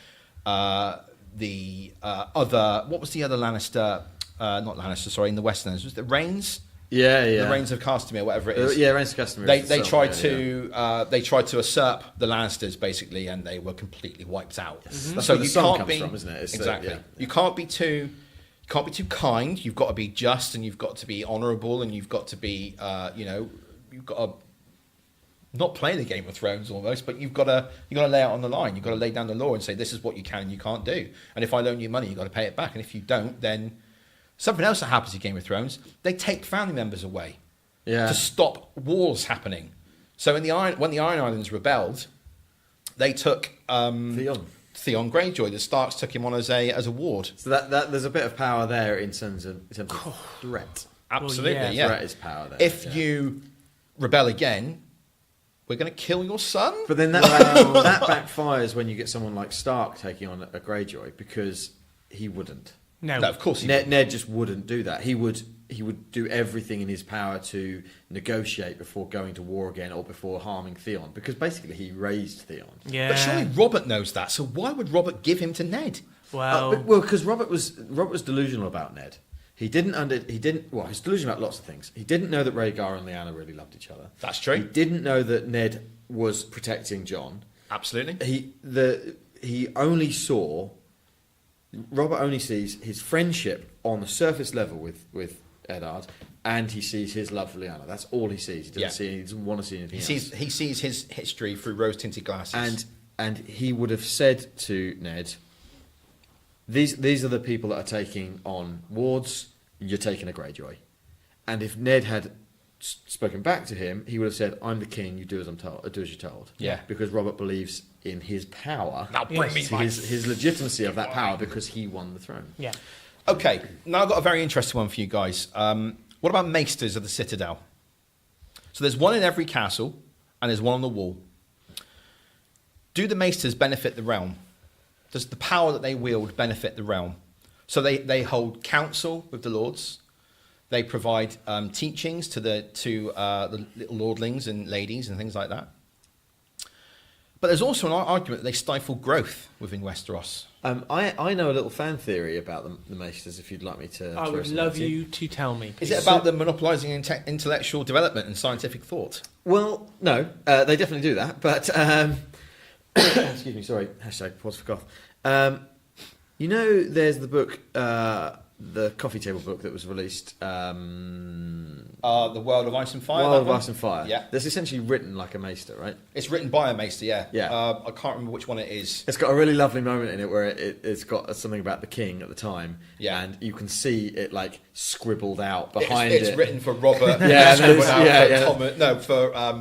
[SPEAKER 2] the other... What was the other Lannister... not Lannister, sorry, in the Westlands? Was it Rhaenys?
[SPEAKER 3] The
[SPEAKER 2] Reigns of Castamere, whatever it is.
[SPEAKER 3] Reigns of Castamere.
[SPEAKER 2] They tried to usurp the Lannisters basically, and they were completely wiped out.
[SPEAKER 3] Yes. That's
[SPEAKER 2] So
[SPEAKER 3] where the
[SPEAKER 2] you
[SPEAKER 3] sun
[SPEAKER 2] can't
[SPEAKER 3] comes
[SPEAKER 2] be
[SPEAKER 3] from, isn't it?
[SPEAKER 2] exactly. You can't be too kind. You've got to be just, and you've got to be honourable, and you've got to be you've got to not play the Game of Thrones almost, but you've got to lay out on the line. You've got to lay down the law and say this is what you can and you can't do. And if I loan you money, you've got to pay it back. And if you don't, then something else that happens in Game of Thrones, they take family members away to stop wars happening. So when the Iron Islands rebelled, they took Theon Greyjoy. The Starks took him on as a ward.
[SPEAKER 3] So that there's a bit of power there in terms of threat.
[SPEAKER 2] Absolutely,
[SPEAKER 1] Well,
[SPEAKER 2] yeah.
[SPEAKER 3] Threat is power there.
[SPEAKER 2] If you rebel again, we're going to kill your son.
[SPEAKER 3] But then that backfires when you get someone like Stark taking on a Greyjoy, because he wouldn't.
[SPEAKER 1] No,
[SPEAKER 2] of course he
[SPEAKER 3] Ned just wouldn't do that. He would do everything in his power to negotiate before going to war again or before harming Theon, because basically he raised Theon.
[SPEAKER 1] Yeah.
[SPEAKER 2] But surely Robert knows that. So why would Robert give him to Ned?
[SPEAKER 1] Well,
[SPEAKER 3] Because Robert was delusional about Ned. He didn't. He's delusional about lots of things. He didn't know that Rhaegar and Lyanna really loved each other.
[SPEAKER 2] That's true.
[SPEAKER 3] He didn't know that Ned was protecting Jon.
[SPEAKER 2] Absolutely.
[SPEAKER 3] Robert only sees his friendship on the surface level with Eddard, and he sees his love for Lyanna. That's all he sees. He doesn't want to see anything else.
[SPEAKER 2] He sees his history through rose-tinted glasses.
[SPEAKER 3] And he would have said to Ned, These are the people that are taking on wards. You're taking a Greyjoy. And if Ned had spoken back to him, he would have said, "I'm the king. You do as you're told."
[SPEAKER 2] Yeah.
[SPEAKER 3] Because Robert believes in his power.
[SPEAKER 2] Now bring me my...
[SPEAKER 3] his legitimacy of that power, because he won the throne.
[SPEAKER 1] yeah.
[SPEAKER 2] Okay, now I've got a very interesting one for you guys. What about maesters of the Citadel? So there's one in every castle, and there's one on the wall. Do the maesters benefit the realm? Does the power that they wield benefit the realm? So they hold counsel with the lords. They provide teachings to the little lordlings and ladies and things like that. But there's also an argument that they stifle growth within Westeros.
[SPEAKER 3] I know a little fan theory about the Maesters, if you'd like me to...
[SPEAKER 1] I would love you to tell me.
[SPEAKER 2] Is it about them monopolising intellectual development and scientific thought?
[SPEAKER 3] Well, no, they definitely do that, but... excuse me, sorry, #pause for cough. There's the book, the coffee table book that was released...
[SPEAKER 2] The World of Ice and Fire?
[SPEAKER 3] World of Ice and Fire.
[SPEAKER 2] Yeah.
[SPEAKER 3] That's essentially written like a maester, right? It's
[SPEAKER 2] written by a maester, yeah.
[SPEAKER 3] Yeah.
[SPEAKER 2] I can't remember which one it is.
[SPEAKER 3] It's got a really lovely moment in it where it's got something about the king at the time.
[SPEAKER 2] Yeah.
[SPEAKER 3] And you can see it like scribbled out behind
[SPEAKER 2] It's written for Robert. For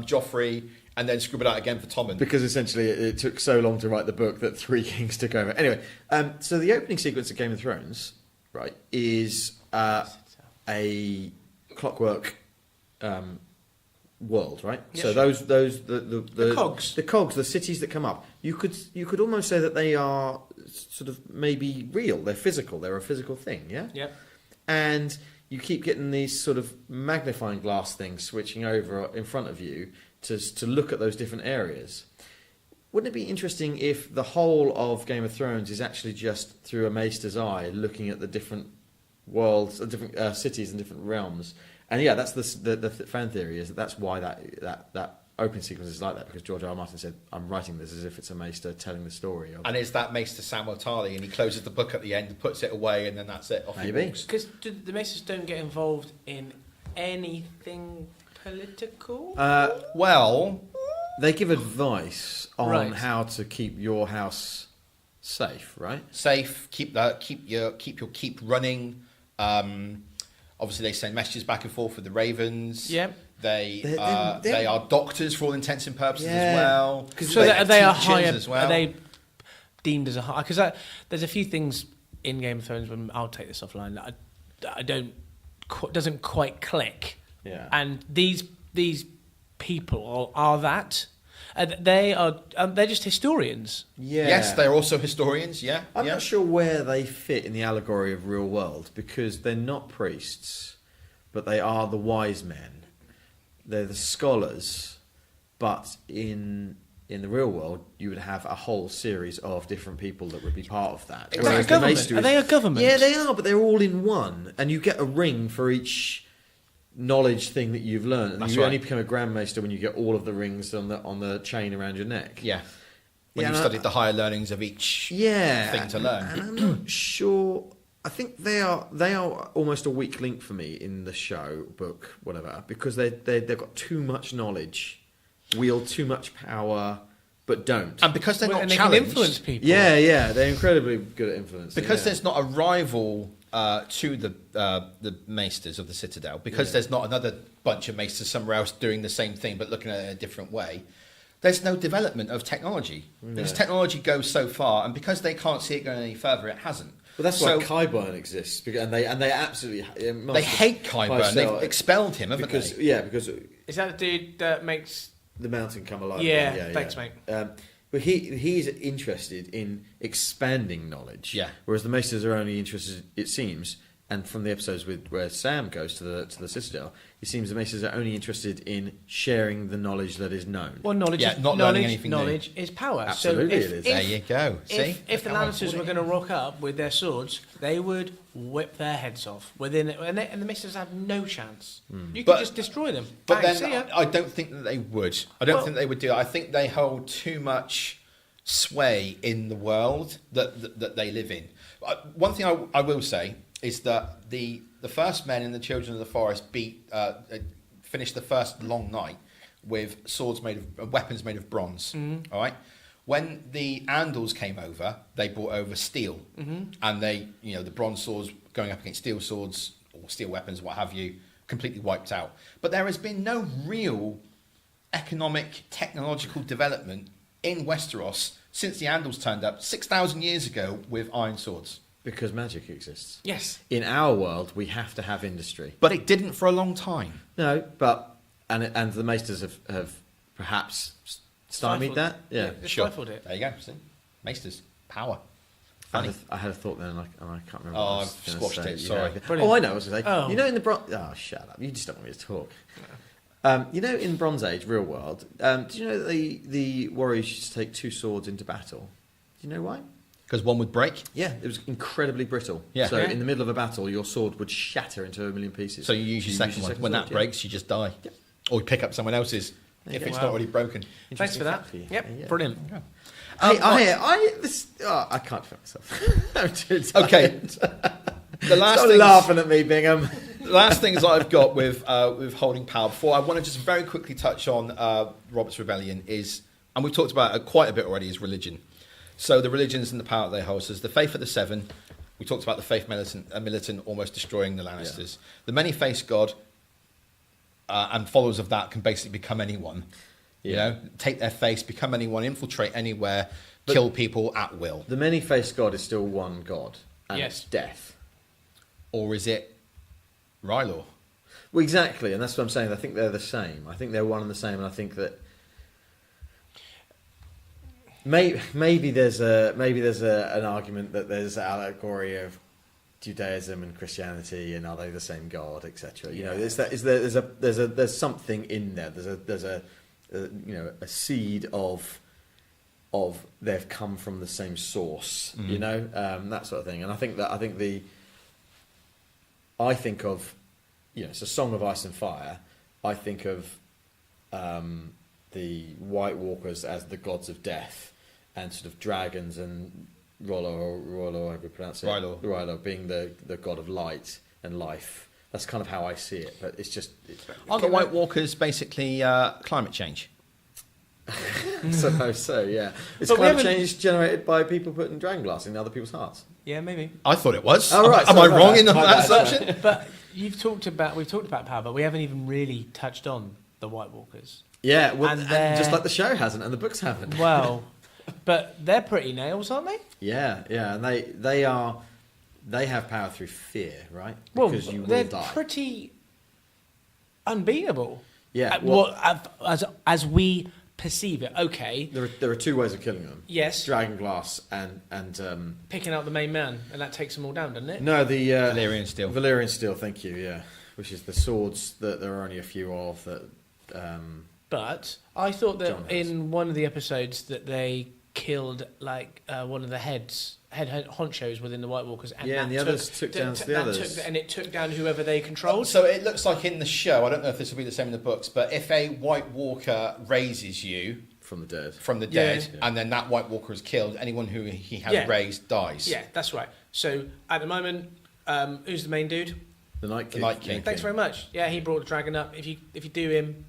[SPEAKER 2] Joffrey, and then scribbled out again for Tommen.
[SPEAKER 3] Because essentially it took so long to write the book that 3 kings took over. Anyway, so the opening sequence of Game of Thrones, right, is a clockwork world, right?
[SPEAKER 1] Yeah,
[SPEAKER 3] so
[SPEAKER 1] sure.
[SPEAKER 3] the cogs, the cities that come up, you could almost say that they are sort of maybe real. They're physical. They're a physical thing, yeah.
[SPEAKER 1] Yeah.
[SPEAKER 3] And you keep getting these sort of magnifying glass things switching over in front of you to look at those different areas. Wouldn't it be interesting if the whole of Game of Thrones is actually just through a maester's eye, looking at the different worlds, different cities and different realms? And yeah, that's the fan theory, is that's why that opening sequence is like that, because George R. R. Martin said, "I'm writing this as if it's a maester telling the story."
[SPEAKER 2] And is that maester Samuel Tarly, and he closes the book at the end, puts it away, and then that's it. Off
[SPEAKER 3] Maybe.
[SPEAKER 2] he walks.
[SPEAKER 1] Because the maesters don't get involved in anything political.
[SPEAKER 2] Well,
[SPEAKER 3] they give advice on
[SPEAKER 1] Right.
[SPEAKER 3] how to keep your house safe, right?
[SPEAKER 2] safe. Keep your keep running. Obviously, they send messages back and forth with the Ravens.
[SPEAKER 1] Yep.
[SPEAKER 2] They
[SPEAKER 3] They're-
[SPEAKER 2] are doctors for all intents and purposes
[SPEAKER 3] Yeah.
[SPEAKER 2] as well.
[SPEAKER 1] So they are
[SPEAKER 2] teachers
[SPEAKER 1] higher.
[SPEAKER 2] as well.
[SPEAKER 1] Are they deemed as a high? Because there's a few things in Game of Thrones. When I'll take this offline, that I don't doesn't quite click.
[SPEAKER 3] Yeah.
[SPEAKER 1] And these people are that. They're just historians.
[SPEAKER 3] Yeah.
[SPEAKER 2] Yes, they're also historians. Yeah,
[SPEAKER 3] I'm
[SPEAKER 2] yeah.
[SPEAKER 3] not sure where they fit in the allegory of real world, because they're not priests, but they are the wise men. They're the scholars, but in the real world, you would have a whole series of different people that would be part of that.
[SPEAKER 1] Is that a government? Are they a government?
[SPEAKER 3] Yeah, they are, but they're all in one, and you get a ring for each knowledge thing that you've learned, and
[SPEAKER 2] That's
[SPEAKER 3] you
[SPEAKER 2] right.
[SPEAKER 3] only become a Grand Maester when you get all of the rings on the chain around your neck.
[SPEAKER 2] Yeah. When
[SPEAKER 3] Yeah,
[SPEAKER 2] you've
[SPEAKER 3] and
[SPEAKER 2] studied the higher learnings of each thing to learn.
[SPEAKER 3] And I'm not sure. I think they are almost a weak link for me in the show, book, whatever, because they've got too much knowledge, wield too much power, but don't.
[SPEAKER 2] And because they're not
[SPEAKER 1] and they
[SPEAKER 2] challenged,
[SPEAKER 1] can influence people.
[SPEAKER 3] Yeah, they're incredibly good at influence.
[SPEAKER 2] because there's not a rival to the Maesters of the Citadel, because there's not another bunch of Maesters somewhere else doing the same thing but looking at it in a different way. There's no development of technology. Because technology goes so far, and because they can't see it going any further, it hasn't.
[SPEAKER 3] But that's why Qyburn exists, and they absolutely
[SPEAKER 2] They hate Qyburn. They've expelled him, haven't
[SPEAKER 3] because
[SPEAKER 2] they?
[SPEAKER 3] yeah, because
[SPEAKER 1] Is that the dude that makes?
[SPEAKER 3] the mountain come alive.
[SPEAKER 1] Yeah, thanks, mate.
[SPEAKER 3] But he's interested in expanding knowledge.
[SPEAKER 2] Yeah.
[SPEAKER 3] Whereas the Maesters are only interested, it seems, and from the episodes where Sam goes to the Citadel, it seems the Maesters are only interested in sharing the knowledge that is known.
[SPEAKER 1] Well, knowledge.
[SPEAKER 2] Yeah,
[SPEAKER 1] is,
[SPEAKER 2] not
[SPEAKER 1] knowledge,
[SPEAKER 2] learning anything new.
[SPEAKER 1] knowledge is power.
[SPEAKER 3] Absolutely,
[SPEAKER 1] so
[SPEAKER 3] it is.
[SPEAKER 2] There you go. See?
[SPEAKER 1] If the Lannisters were going to rock up with their swords, they would whip their heads off and the Misters have no chance. You could
[SPEAKER 2] But-
[SPEAKER 1] just destroy them.
[SPEAKER 2] But
[SPEAKER 1] Bang, see ya.
[SPEAKER 2] then I don't think that they would. I don't
[SPEAKER 1] Well-
[SPEAKER 2] think they would do that. I think they hold too much sway in the world that they live in. One thing I will say is that the first men in the Children of the Forest finished the first long night with weapons made of bronze. All right. When the Andals came over, they brought over steel, and the bronze swords going up against steel swords or steel weapons, what have you, completely wiped out. But there has been no real economic, technological development in Westeros since the Andals turned up 6,000 years ago with iron swords.
[SPEAKER 3] Because magic exists.
[SPEAKER 1] Yes.
[SPEAKER 3] In our world, we have to have industry.
[SPEAKER 2] But it didn't for a long time.
[SPEAKER 3] No, but and the Maesters have perhaps stymied
[SPEAKER 1] Stifled.
[SPEAKER 3] that. Yeah.
[SPEAKER 1] Just
[SPEAKER 2] Sure.
[SPEAKER 1] stifled it.
[SPEAKER 2] There you go. See? Maesters. Power.
[SPEAKER 3] I
[SPEAKER 2] Funny.
[SPEAKER 3] had a thought then, and I can't remember.
[SPEAKER 2] Oh,
[SPEAKER 3] what I was
[SPEAKER 2] I've
[SPEAKER 3] gonna
[SPEAKER 2] squashed
[SPEAKER 3] say.
[SPEAKER 2] it, sorry.
[SPEAKER 1] Brilliant.
[SPEAKER 3] Oh, I know. I was going to say.
[SPEAKER 1] Oh.
[SPEAKER 3] You know, in the oh, shut up! You just don't want me to talk. You know, in Bronze Age, real world, did you know that the warriors used to take two swords into battle? Do you know why?
[SPEAKER 2] Because one would break.
[SPEAKER 3] Yeah, it was incredibly brittle.
[SPEAKER 2] Yeah.
[SPEAKER 3] So
[SPEAKER 1] Yeah.
[SPEAKER 3] in the middle of a battle, your sword would shatter into a million pieces.
[SPEAKER 2] So you use your second one. When that breaks, you just die.
[SPEAKER 3] Yep.
[SPEAKER 2] Or you pick up someone else's
[SPEAKER 3] There
[SPEAKER 2] if
[SPEAKER 3] you
[SPEAKER 2] it's
[SPEAKER 1] go.
[SPEAKER 2] not
[SPEAKER 1] Wow.
[SPEAKER 2] already broken.
[SPEAKER 1] Thanks for that.
[SPEAKER 3] fact for you.
[SPEAKER 1] Yep.
[SPEAKER 3] Yeah.
[SPEAKER 1] Brilliant.
[SPEAKER 3] I can't defend myself. I'm too tired.
[SPEAKER 2] Okay. The last
[SPEAKER 3] Stop
[SPEAKER 2] things-
[SPEAKER 3] laughing at me, Bingham.
[SPEAKER 2] The last things I've got with holding power before I want to just very quickly touch on Robert's Rebellion is, and we've talked about it quite a bit already, is religion. So the religions and the power that they hold. So there's the faith of the seven. We talked about the faith militant almost destroying the Lannisters.
[SPEAKER 3] Yeah.
[SPEAKER 2] The many-faced God and followers of that can basically become anyone. You
[SPEAKER 3] Yeah.
[SPEAKER 2] know, take their face, become anyone, infiltrate anywhere, kill people at will.
[SPEAKER 3] The many-faced God is still one God, and
[SPEAKER 1] Yes.
[SPEAKER 3] it's death.
[SPEAKER 2] Or is it Rylor?
[SPEAKER 3] Well, exactly, and that's what I'm saying. I think they're the same. I think they're one and the same, and I think that maybe there's an argument that there's allegory of Judaism and Christianity, and are they the same God, etc. You know, there's something in there. There's a seed of they've come from the same source. You know, that sort of thing. And I think of, it's a Song of Ice and Fire. I think of the White Walkers as the gods of death, and sort of dragons and Rollo, however you pronounce it, Rylor being the god of light and life. That's kind of how I see it. But it's just
[SPEAKER 2] Aren't the White Walkers basically climate change?
[SPEAKER 3] I suppose so. Yeah, it's
[SPEAKER 1] But we
[SPEAKER 3] climate
[SPEAKER 1] haven't-
[SPEAKER 3] change generated by people putting dragon glass in other people's hearts.
[SPEAKER 1] Yeah, maybe.
[SPEAKER 2] I thought it was.
[SPEAKER 3] Oh, right,
[SPEAKER 2] Am
[SPEAKER 3] sorry
[SPEAKER 2] I
[SPEAKER 3] about
[SPEAKER 2] wrong
[SPEAKER 3] that.
[SPEAKER 2] in
[SPEAKER 3] My
[SPEAKER 2] that
[SPEAKER 3] bad.
[SPEAKER 2] assumption?
[SPEAKER 1] But we've talked about power, but we haven't even really touched on the White Walkers.
[SPEAKER 3] Yeah, well,
[SPEAKER 1] And
[SPEAKER 3] and
[SPEAKER 1] they're-
[SPEAKER 3] just like the show hasn't, and the books haven't.
[SPEAKER 1] Well, but they're pretty nails, aren't they?
[SPEAKER 3] Yeah, and they have power through fear, right?
[SPEAKER 1] Well,
[SPEAKER 3] Because you will
[SPEAKER 1] they're
[SPEAKER 3] die.
[SPEAKER 1] pretty unbeatable.
[SPEAKER 3] Yeah, well-
[SPEAKER 1] As we perceive it. Okay,
[SPEAKER 3] There are two ways of killing them.
[SPEAKER 1] yes,
[SPEAKER 3] Dragon glass and
[SPEAKER 1] picking out the main man, and that takes them all down, doesn't it?
[SPEAKER 3] no, the
[SPEAKER 2] Valyrian steel.
[SPEAKER 3] Valyrian steel, thank you. Yeah, which is the swords that there are only a few of that.
[SPEAKER 1] But I thought that
[SPEAKER 3] John has.
[SPEAKER 1] in one of the episodes that they killed like one of the head honchos within the White Walkers,
[SPEAKER 3] and the others took down the others,
[SPEAKER 1] and it took down whoever they controlled.
[SPEAKER 2] So it looks like in the show, I don't know if this will be the same in the books, but if a White Walker raises you
[SPEAKER 3] from the dead,
[SPEAKER 1] Yeah.
[SPEAKER 2] and then that White Walker is killed, anyone who he has raised dies.
[SPEAKER 1] Yeah, that's right. So at the moment, who's the main dude?
[SPEAKER 3] The Night King.
[SPEAKER 2] The Night King.
[SPEAKER 1] Thanks very much. Yeah, he brought the dragon up. If you do him,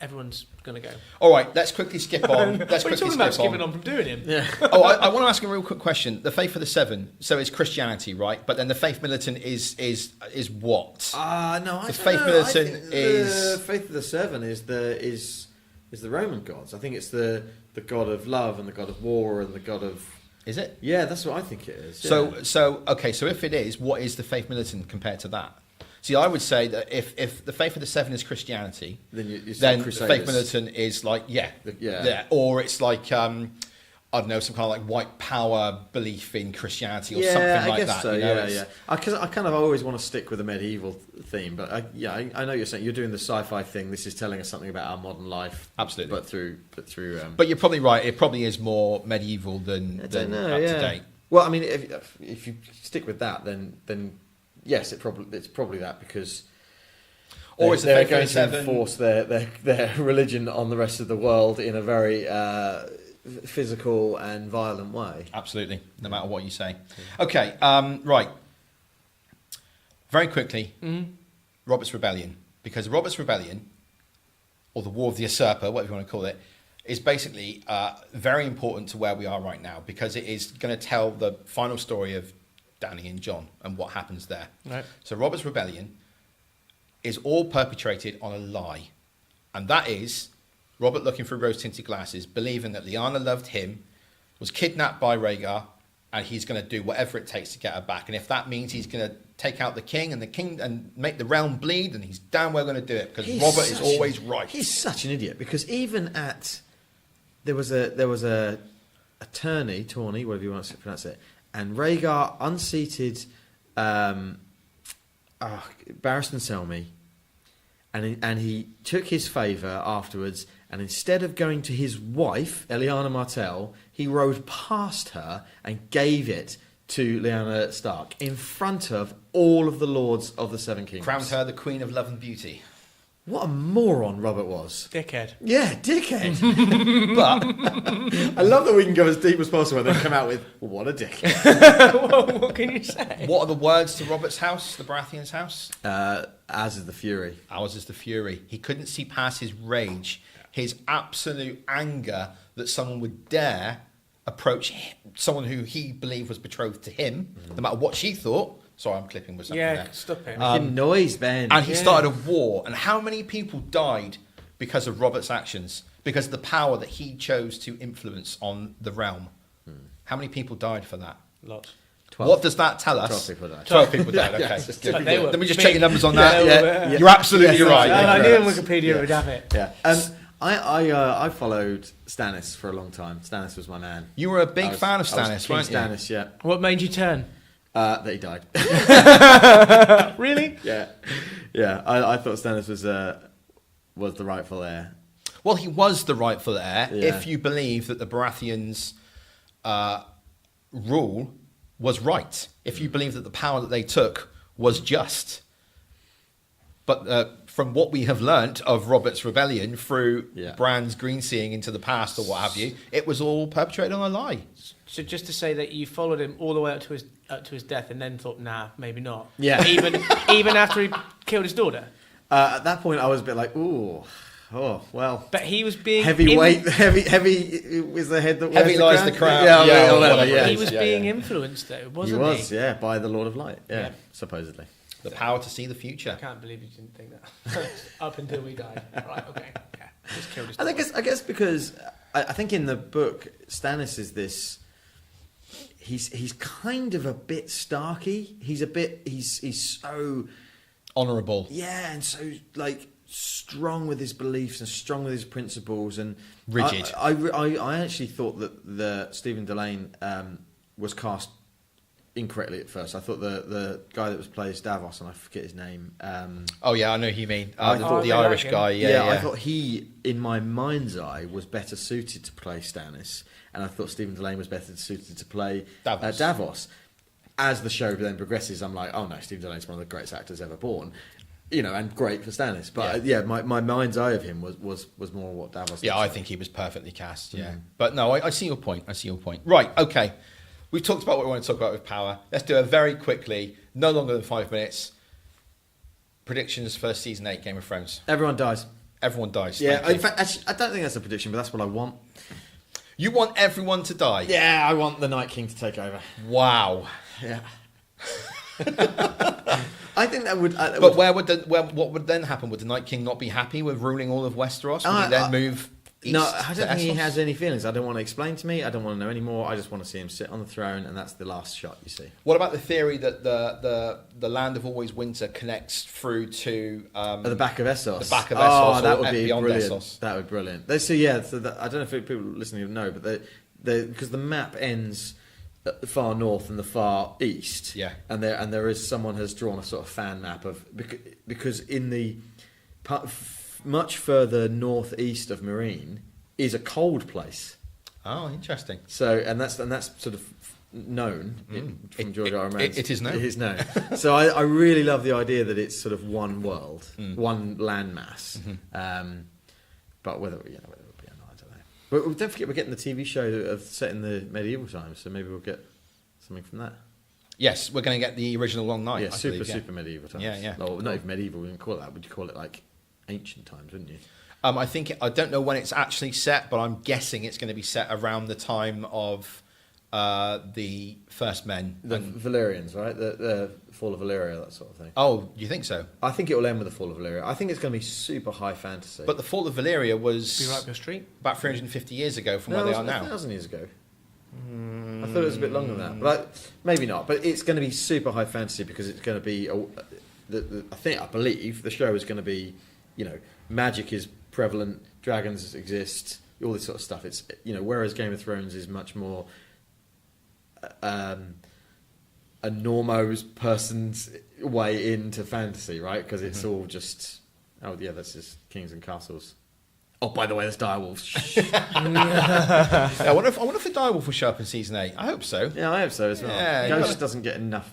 [SPEAKER 1] everyone's gonna go.
[SPEAKER 2] All right, let's quickly skip on.
[SPEAKER 1] What are you talking about skipping on from doing him?
[SPEAKER 3] Yeah.
[SPEAKER 2] I want to ask a real quick question. The Faith of the Seven, so it's Christianity, right? But then the Faith Militant is what?
[SPEAKER 3] No,
[SPEAKER 2] The Faith Militant is
[SPEAKER 3] the Faith of the Seven is the Roman gods. I think it's the god of love and the god of war and the god of.
[SPEAKER 2] Is it?
[SPEAKER 3] Yeah, that's what I think it is.
[SPEAKER 2] So if it is, what is the Faith Militant compared to that? See, I would say that if the Faith of the Seven is Christianity,
[SPEAKER 3] then
[SPEAKER 2] the Faith Militant is like or it's like I don't know, some kind of like white power belief in Christianity or something like that.
[SPEAKER 3] So,
[SPEAKER 2] you know,
[SPEAKER 3] yeah. Because I kind of always want to stick with the medieval theme, but I know you're saying you're doing the sci-fi thing. This is telling us something about our modern life,
[SPEAKER 2] absolutely,
[SPEAKER 3] but through.
[SPEAKER 2] But you're probably right. It probably is more medieval than up to date.
[SPEAKER 3] Well, I mean, if you stick with that, then yes, it's probably that because.
[SPEAKER 2] Or is
[SPEAKER 3] they're going to enforce their religion on the rest of the world in a very physical and violent way.
[SPEAKER 2] Absolutely, no matter what you say. Okay, right. Very quickly, Robert's Rebellion. Because Robert's Rebellion, or the War of the Usurper, whatever you want to call it, is basically very important to where we are right now because it is going to tell the final story of Dany and Jon and what happens there.
[SPEAKER 1] Right.
[SPEAKER 2] So Robert's Rebellion is all perpetrated on a lie. And that is Robert looking through rose-tinted glasses, believing that Lyanna loved him, was kidnapped by Rhaegar, and he's going to do whatever it takes to get her back. And if that means he's going to take out the king and make the realm bleed, then he's damn well going to do it because Robert is always right.
[SPEAKER 3] He's such an idiot because even there was a tourney, whatever you want to pronounce it, and Rhaegar unseated Barristan Selmy, and he took his favour afterwards, and instead of going to his wife, Lyanna Martell, he rode past her and gave it to Lyanna Stark in front of all of the lords of the Seven Kingdoms.
[SPEAKER 2] Crowned her the Queen of Love and Beauty.
[SPEAKER 3] What a moron Robert was.
[SPEAKER 1] Dickhead.
[SPEAKER 3] Yeah, dickhead. But I love that we can go as deep as possible and then come out with, what a dickhead.
[SPEAKER 1] What can you say?
[SPEAKER 2] What are the words to Robert's house, the Baratheons' house?
[SPEAKER 3] As is the fury.
[SPEAKER 2] Ours is the fury. He couldn't see past his rage, his absolute anger that someone would dare approach someone who he believed was betrothed to him, no matter what she thought. Sorry, I'm clipping with something there.
[SPEAKER 1] Stop it.
[SPEAKER 3] Making noise, Ben.
[SPEAKER 2] And he started a war. And how many people died because of Robert's actions? Because of the power that he chose to influence on the realm. How many people died for that?
[SPEAKER 1] Lots.
[SPEAKER 3] 12.
[SPEAKER 2] What does that tell us?
[SPEAKER 3] 12 people died.
[SPEAKER 2] 12 people died, okay.
[SPEAKER 3] Yeah,
[SPEAKER 2] Let me just check your numbers on that.
[SPEAKER 1] Yeah.
[SPEAKER 2] You're absolutely right.
[SPEAKER 1] I knew on Wikipedia it would have it.
[SPEAKER 3] Yeah. I followed Stannis for a long time. Stannis was my man.
[SPEAKER 2] You were a big fan of Stannis, weren't you?
[SPEAKER 3] Stannis, yeah.
[SPEAKER 1] What made you turn?
[SPEAKER 3] That he died.
[SPEAKER 1] Really?
[SPEAKER 3] Yeah. I thought Stannis was the rightful heir.
[SPEAKER 2] Well, he was the rightful heir
[SPEAKER 3] Yeah.
[SPEAKER 2] if you believe that the Baratheons' rule was right. If you believe that the power that they took was just. But from what we have learnt of Robert's Rebellion through Bran's green-seeing into the past or what have you, it was all perpetrated on a lie.
[SPEAKER 1] So just to say that you followed him all the way up to his death and then thought, nah, maybe not.
[SPEAKER 3] Yeah.
[SPEAKER 1] Even after he killed his daughter.
[SPEAKER 3] At that point, I was a bit like, ooh, oh well.
[SPEAKER 1] But he was being
[SPEAKER 3] heavy was the head that wears
[SPEAKER 2] Heavy lies the crown.
[SPEAKER 3] Yeah,
[SPEAKER 1] he was being influenced though, wasn't he?
[SPEAKER 3] He was, yeah, by the Lord of Light. Yeah, supposedly.
[SPEAKER 2] The power to see the future.
[SPEAKER 1] I can't believe you didn't think that. Up until we died. Right, okay. Yeah. Just killed his daughter.
[SPEAKER 3] I guess because I think in the book Stannis is this. He's kind of a bit Starky. He's so
[SPEAKER 2] honourable.
[SPEAKER 3] Yeah, and so like strong with his beliefs and strong with his principles and
[SPEAKER 2] rigid.
[SPEAKER 3] I actually thought that the Stephen Delane was cast incorrectly at first. I thought the guy that plays Davos, and I forget his name.
[SPEAKER 2] Oh yeah, I know who you mean.
[SPEAKER 3] I
[SPEAKER 2] The
[SPEAKER 3] thought-
[SPEAKER 1] really
[SPEAKER 2] Irish
[SPEAKER 1] like him.
[SPEAKER 2] guy. Yeah.
[SPEAKER 3] I thought he, in my mind's eye, was better suited to play Stannis, and I thought Stephen Delane was better suited to play Davos. As the show then progresses, I'm like, oh no, Stephen Delane's one of the greatest actors ever born. And great for Stannis. But my mind's eye of him was more what Davos.
[SPEAKER 2] Yeah, I think he was perfectly cast. Yeah, but no, I see your point. Right, okay. We've talked about what we want to talk about with power. Let's do it very quickly, no longer than 5 minutes. Predictions for season 8 Game of Thrones.
[SPEAKER 3] Everyone dies.
[SPEAKER 2] Everyone dies.
[SPEAKER 3] Yeah, in fact, actually, I don't think that's a prediction, but that's what I want.
[SPEAKER 2] You want everyone to die?
[SPEAKER 3] Yeah, I want the Night King to take over.
[SPEAKER 2] Wow.
[SPEAKER 3] Yeah. I think that would.
[SPEAKER 2] But what would then happen? Would the Night King not be happy with ruling all of Westeros? Would he then move east?
[SPEAKER 3] No, I don't think he
[SPEAKER 2] Essos?
[SPEAKER 3] has any feelings. I don't want to explain to me. I don't want to know anymore. I just want to see him sit on the throne, and that's the last shot you see.
[SPEAKER 2] What about the theory that the land of always winter connects through to
[SPEAKER 3] At the back of Essos.
[SPEAKER 2] The back of Essos.
[SPEAKER 3] Oh, that
[SPEAKER 2] or
[SPEAKER 3] would be
[SPEAKER 2] beyond
[SPEAKER 3] brilliant.
[SPEAKER 2] Essos.
[SPEAKER 3] That would be brilliant. So I don't know if people listening know, but because the map ends at the far north and the far east.
[SPEAKER 2] Yeah.
[SPEAKER 3] And there is someone has drawn a sort of fan map of because in the much further northeast of Marine is a cold place.
[SPEAKER 2] Oh, interesting.
[SPEAKER 3] So and that's sort of known from George R. R. Martin's.
[SPEAKER 2] It is known.
[SPEAKER 3] It is known. So I really love the idea that it's sort of one world, one landmass. But whether it will be or not, I don't know. But don't forget, we're getting the TV show set in the medieval times, so maybe we'll get something from that.
[SPEAKER 2] Yes, we're going to get the original Long Night.
[SPEAKER 3] Yeah,
[SPEAKER 2] I
[SPEAKER 3] super
[SPEAKER 2] believe,
[SPEAKER 3] medieval times.
[SPEAKER 2] Yeah.
[SPEAKER 3] No, not even medieval. We wouldn't call it that. Would you call it like ancient times? Wouldn't you?
[SPEAKER 2] I don't know when it's actually set, but I'm guessing it's going to be set around the time of the First Men.
[SPEAKER 3] The Valyrians, right? The fall of Valyria, that sort of thing.
[SPEAKER 2] Oh, you think so?
[SPEAKER 3] I think it will end with the fall of Valyria. I think it's going to be super high fantasy.
[SPEAKER 2] But the fall of Valyria was
[SPEAKER 1] Be right up your street.
[SPEAKER 2] about 350 years ago from
[SPEAKER 3] No,
[SPEAKER 2] where
[SPEAKER 3] it
[SPEAKER 2] they are
[SPEAKER 3] was
[SPEAKER 2] now.
[SPEAKER 3] 1,000 years ago. I thought it was a bit longer than that, but maybe not. But it's going to be super high fantasy because it's going to be. I believe the show is going to be, magic is prevalent, dragons exist, all this sort of stuff. It's whereas Game of Thrones is much more a normos person's way into fantasy, right? Because it's all just that's just kings and castles. Oh, by the way, there's direwolves.
[SPEAKER 2] I wonder if the direwolf will show up in season 8. I hope so.
[SPEAKER 3] Yeah, I hope so as well.
[SPEAKER 2] Yeah,
[SPEAKER 3] Ghost doesn't get enough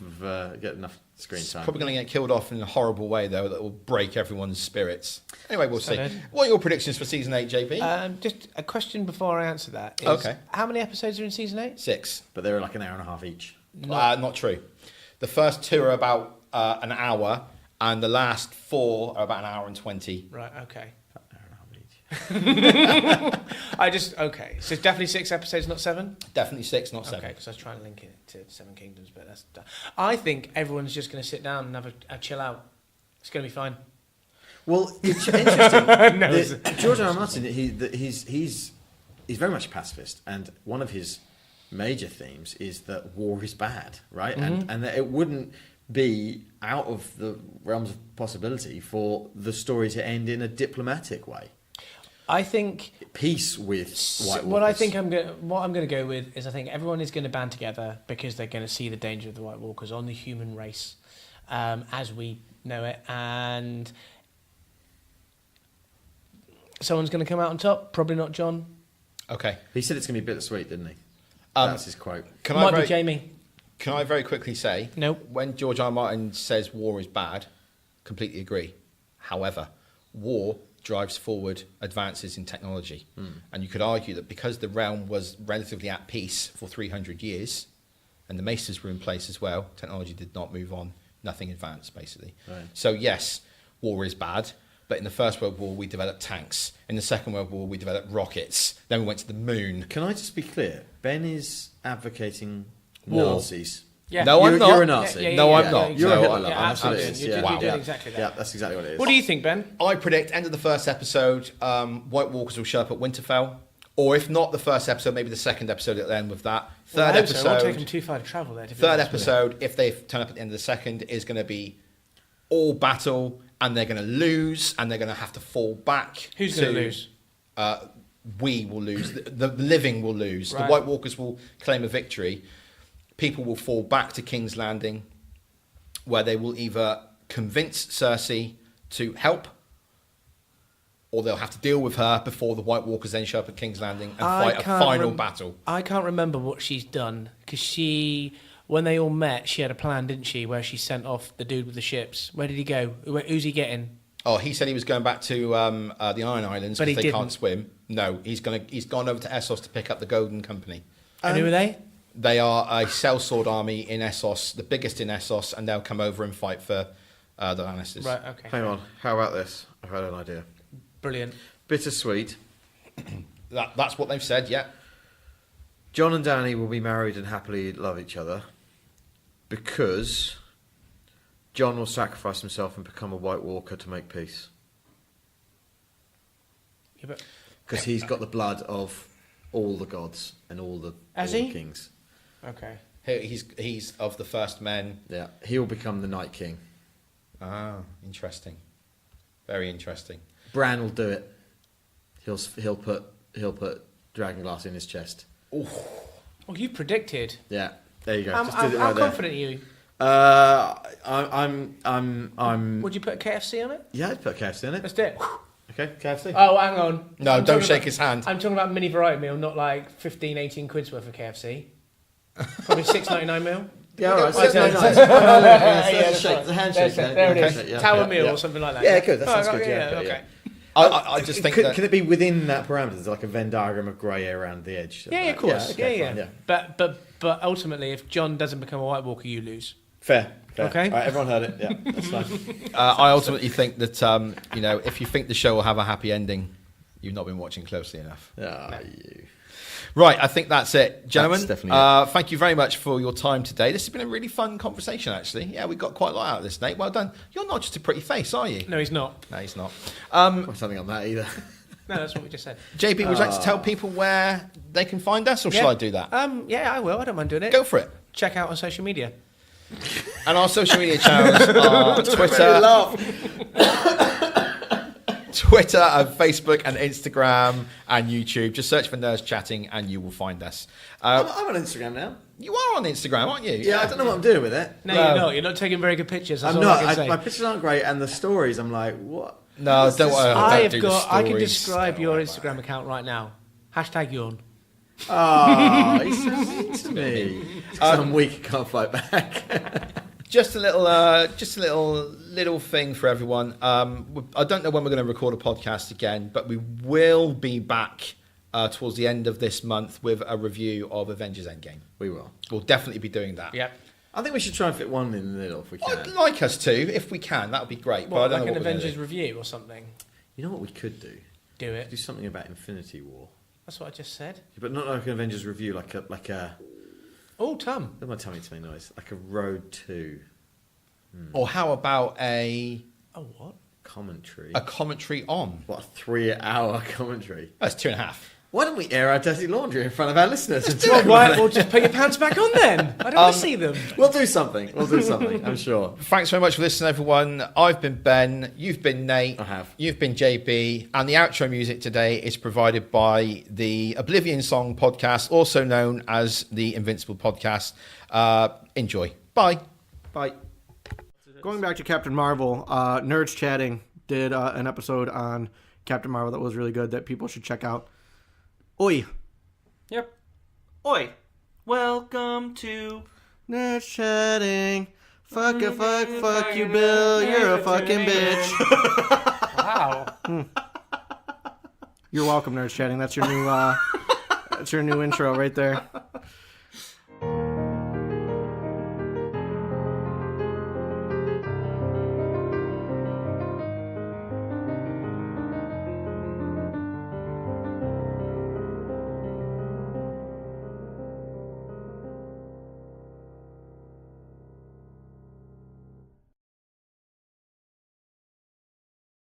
[SPEAKER 3] screen time.
[SPEAKER 2] Probably going to get killed off in a horrible way though that will break everyone's spirits. Anyway, we'll see.
[SPEAKER 1] Good.
[SPEAKER 2] What are your predictions for season 8, JB?
[SPEAKER 1] Just a question before I answer that. Is,
[SPEAKER 2] Okay.
[SPEAKER 1] How many episodes are in season 8?
[SPEAKER 2] 6.
[SPEAKER 3] But they're like an hour and a half each.
[SPEAKER 2] Not true. The first 2 are about an hour, and the last 4 are about an hour and 20.
[SPEAKER 1] Right. Okay.
[SPEAKER 3] An hour and a half each.
[SPEAKER 1] Okay. So it's definitely 6 episodes, not 7.
[SPEAKER 2] Definitely 6, not 7.
[SPEAKER 1] Okay, because I was trying to link it to Seven Kingdoms, but that's done. I think everyone's just going to sit down and have a chill out. It's going to be fine.
[SPEAKER 3] Well, it's interesting.
[SPEAKER 1] No,
[SPEAKER 3] George R. R. Martin, he's very much a pacifist, and one of his major themes is that war is bad, right? And that it wouldn't be out of the realms of possibility for the story to end in a diplomatic way.
[SPEAKER 1] I think
[SPEAKER 3] Peace with White
[SPEAKER 1] what
[SPEAKER 3] Walkers.
[SPEAKER 1] I'm going to go with is I think everyone is going to band together because they're going to see the danger of the White Walkers on the human race, as we know it, and someone's going to come out on top. Probably not John.
[SPEAKER 2] Okay.
[SPEAKER 3] He said it's going to be bittersweet, didn't he? That's his quote.
[SPEAKER 1] Might be Jamie.
[SPEAKER 2] Can I very quickly say,
[SPEAKER 1] No.
[SPEAKER 2] when George R. R. Martin says war is bad, completely agree. However, war drives forward advances in technology. And you could argue that because the realm was relatively at peace for 300 years, and the maces were in place as well, technology did not move on, nothing advanced, basically.
[SPEAKER 3] Right.
[SPEAKER 2] So yes, war is bad, but in the First World War, we developed tanks. In the Second World War, we developed rockets. Then we went to the moon.
[SPEAKER 3] Can I just be clear? Ben is advocating
[SPEAKER 2] War.
[SPEAKER 3] Nazis.
[SPEAKER 1] Yeah.
[SPEAKER 2] No, I'm not.
[SPEAKER 3] You're a Nazi.
[SPEAKER 2] No, I'm not.
[SPEAKER 3] You're a
[SPEAKER 2] No,
[SPEAKER 3] Hitler
[SPEAKER 2] I-
[SPEAKER 3] lover.
[SPEAKER 1] Yeah,
[SPEAKER 3] That's what it
[SPEAKER 1] absolutely.
[SPEAKER 3] is.
[SPEAKER 1] You're
[SPEAKER 3] Yeah.
[SPEAKER 1] doing
[SPEAKER 3] Yeah.
[SPEAKER 1] exactly that.
[SPEAKER 3] Yeah, that's exactly what it is.
[SPEAKER 1] What do you think, Ben?
[SPEAKER 2] I predict end of the first episode, White Walkers will show up at Winterfell. Or if not the first episode, maybe the second episode at the end with that.
[SPEAKER 1] Well, I
[SPEAKER 2] Third
[SPEAKER 1] hope so. It won't take them
[SPEAKER 2] episode,
[SPEAKER 1] too far to travel there. To be
[SPEAKER 2] third
[SPEAKER 1] honest with
[SPEAKER 2] episode, if they turn up at the end of the second, is going to be all battle, and they're going to lose, and they're going to have to fall back.
[SPEAKER 1] Who's going to lose?
[SPEAKER 2] We will lose. The living will lose.
[SPEAKER 1] Right.
[SPEAKER 2] The White Walkers will claim a victory. people will fall back to King's Landing, where they will either convince Cersei to help, or they'll have to deal with her before the White Walkers then show up at King's Landing and fight a final battle.
[SPEAKER 1] I can't remember what she's done, because when they all met, she had a plan, didn't she, where she sent off the dude with the ships. Where did he go? Who's he getting?
[SPEAKER 2] Oh, he said he was going back to the Iron Islands because they can't swim. No, he's gone over to Essos to pick up the Golden Company.
[SPEAKER 1] And who are they?
[SPEAKER 2] They are a sellsword army in Essos, the biggest in Essos, and they'll come over and fight for the Lannisters.
[SPEAKER 1] Right, okay.
[SPEAKER 3] Hang on. How about this? I've had an idea.
[SPEAKER 1] Brilliant.
[SPEAKER 3] Bittersweet.
[SPEAKER 2] That's what they've said, yeah.
[SPEAKER 3] Jon and Dany will be married and happily love each other because Jon will sacrifice himself and become a White Walker to make peace.
[SPEAKER 1] Yeah,
[SPEAKER 3] because he's got the blood of all the gods and all the kings.
[SPEAKER 1] Okay.
[SPEAKER 2] He's of the first men.
[SPEAKER 3] Yeah, he'll become the Night King.
[SPEAKER 2] Ah, interesting. Very interesting.
[SPEAKER 3] Bran will do it. He'll put dragonglass in his chest.
[SPEAKER 2] Oh,
[SPEAKER 1] you predicted.
[SPEAKER 3] Yeah, there you go.
[SPEAKER 1] How confident are you?
[SPEAKER 3] I'm.
[SPEAKER 1] Would you put a KFC on it?
[SPEAKER 3] Yeah, I'd put KFC on it.
[SPEAKER 1] Let's do it.
[SPEAKER 3] Okay, KFC.
[SPEAKER 1] Oh, hang on.
[SPEAKER 2] No, don't shake his hand.
[SPEAKER 1] I'm talking about mini variety meal, not like 15, 18 quid's worth of KFC. Probably $6.99 meal.
[SPEAKER 3] Yeah, all right.
[SPEAKER 1] The
[SPEAKER 3] handshake.
[SPEAKER 1] There it is. Tower meal or something like that.
[SPEAKER 3] Yeah, good. That sounds good. Yeah,
[SPEAKER 1] okay.
[SPEAKER 2] I just think
[SPEAKER 3] can it be within that parameter? There's like a Venn diagram of grey around the edge.
[SPEAKER 1] Yeah, of course.
[SPEAKER 3] Yeah.
[SPEAKER 1] But ultimately, if Jon doesn't become a White Walker, you lose.
[SPEAKER 3] Fair.
[SPEAKER 1] Okay.
[SPEAKER 3] All right, everyone heard it. Yeah, that's fine.
[SPEAKER 2] I ultimately think that if you think the show will have a happy ending, you've not been watching closely enough.
[SPEAKER 3] You.
[SPEAKER 2] Right, I think that's it, gentlemen.
[SPEAKER 3] That's definitely
[SPEAKER 2] thank you very much for your time today. This has been a really fun conversation, actually. Yeah, we got quite a lot out of this, Nate. Well done. You're not just a pretty face, are you?
[SPEAKER 1] No, he's not.
[SPEAKER 2] No, he's not.
[SPEAKER 3] I don't think I'm that either.
[SPEAKER 1] No, that's what we just said.
[SPEAKER 2] JB, would you like to tell people where they can find us, or shall I do that?
[SPEAKER 1] Yeah, I will. I don't mind doing it.
[SPEAKER 2] Go for it.
[SPEAKER 1] Check out on social media.
[SPEAKER 2] And our social media channels are Twitter and Facebook and Instagram and YouTube. Just search for Nerds Chatting and you will find us.
[SPEAKER 3] I'm on Instagram now.
[SPEAKER 2] You are on Instagram, aren't you?
[SPEAKER 3] Yeah, I don't know what I'm doing with it.
[SPEAKER 1] No, you're not. You're not taking very good pictures. That's
[SPEAKER 3] I'm
[SPEAKER 1] all
[SPEAKER 3] not.
[SPEAKER 1] I can say.
[SPEAKER 3] My pictures aren't great, and the stories, I'm like, what?
[SPEAKER 2] No, don't worry.
[SPEAKER 1] I can describe your Instagram account right now. #Yawn.
[SPEAKER 3] Oh, he's so mean to me. I'm weak, can't fight back.
[SPEAKER 2] Just a little thing for everyone. I don't know when we're going to record a podcast again, but we will be back towards the end of this month with a review of Avengers Endgame.
[SPEAKER 3] We will.
[SPEAKER 2] We'll definitely be doing that.
[SPEAKER 1] Yep.
[SPEAKER 3] I think we should try and fit one in the middle if we can.
[SPEAKER 2] I'd like us to, if we can. That would be great.
[SPEAKER 1] What,
[SPEAKER 2] but I don't
[SPEAKER 1] like
[SPEAKER 2] know
[SPEAKER 1] an
[SPEAKER 2] what
[SPEAKER 1] Avengers review or something?
[SPEAKER 3] You know what we could do?
[SPEAKER 1] Do it.
[SPEAKER 3] Do something about Infinity War.
[SPEAKER 1] That's what I just said.
[SPEAKER 3] But not like an Avengers review, like a.
[SPEAKER 1] Oh, Tom.
[SPEAKER 3] Don't mind telling me something nice. Like a Road to.
[SPEAKER 2] Or how about a
[SPEAKER 1] what?
[SPEAKER 3] Commentary.
[SPEAKER 2] A commentary on?
[SPEAKER 3] What, a 3-hour commentary?
[SPEAKER 2] That's 2.5.
[SPEAKER 3] Why don't we air our dirty laundry in front of our listeners?
[SPEAKER 1] We'll just put your pants back on then. I don't want to see them.
[SPEAKER 3] We'll do something. I'm sure.
[SPEAKER 2] Thanks very much for listening, everyone. I've been Ben. You've been Nate.
[SPEAKER 3] I have.
[SPEAKER 2] You've been JB. And the outro music today is provided by the Oblivion Song podcast, also known as the Invincible podcast. Enjoy. Bye.
[SPEAKER 3] Bye.
[SPEAKER 6] Going back to Captain Marvel, Nerds Chatting did an episode on Captain Marvel that was really good that people should check out. Oi.
[SPEAKER 7] Yep. Oi. Welcome to
[SPEAKER 6] Nerds Chatting. Fuck you, Bill. You're a fucking bitch.
[SPEAKER 1] Wow.
[SPEAKER 6] You're welcome, Nerds Chatting. That's your new intro right there.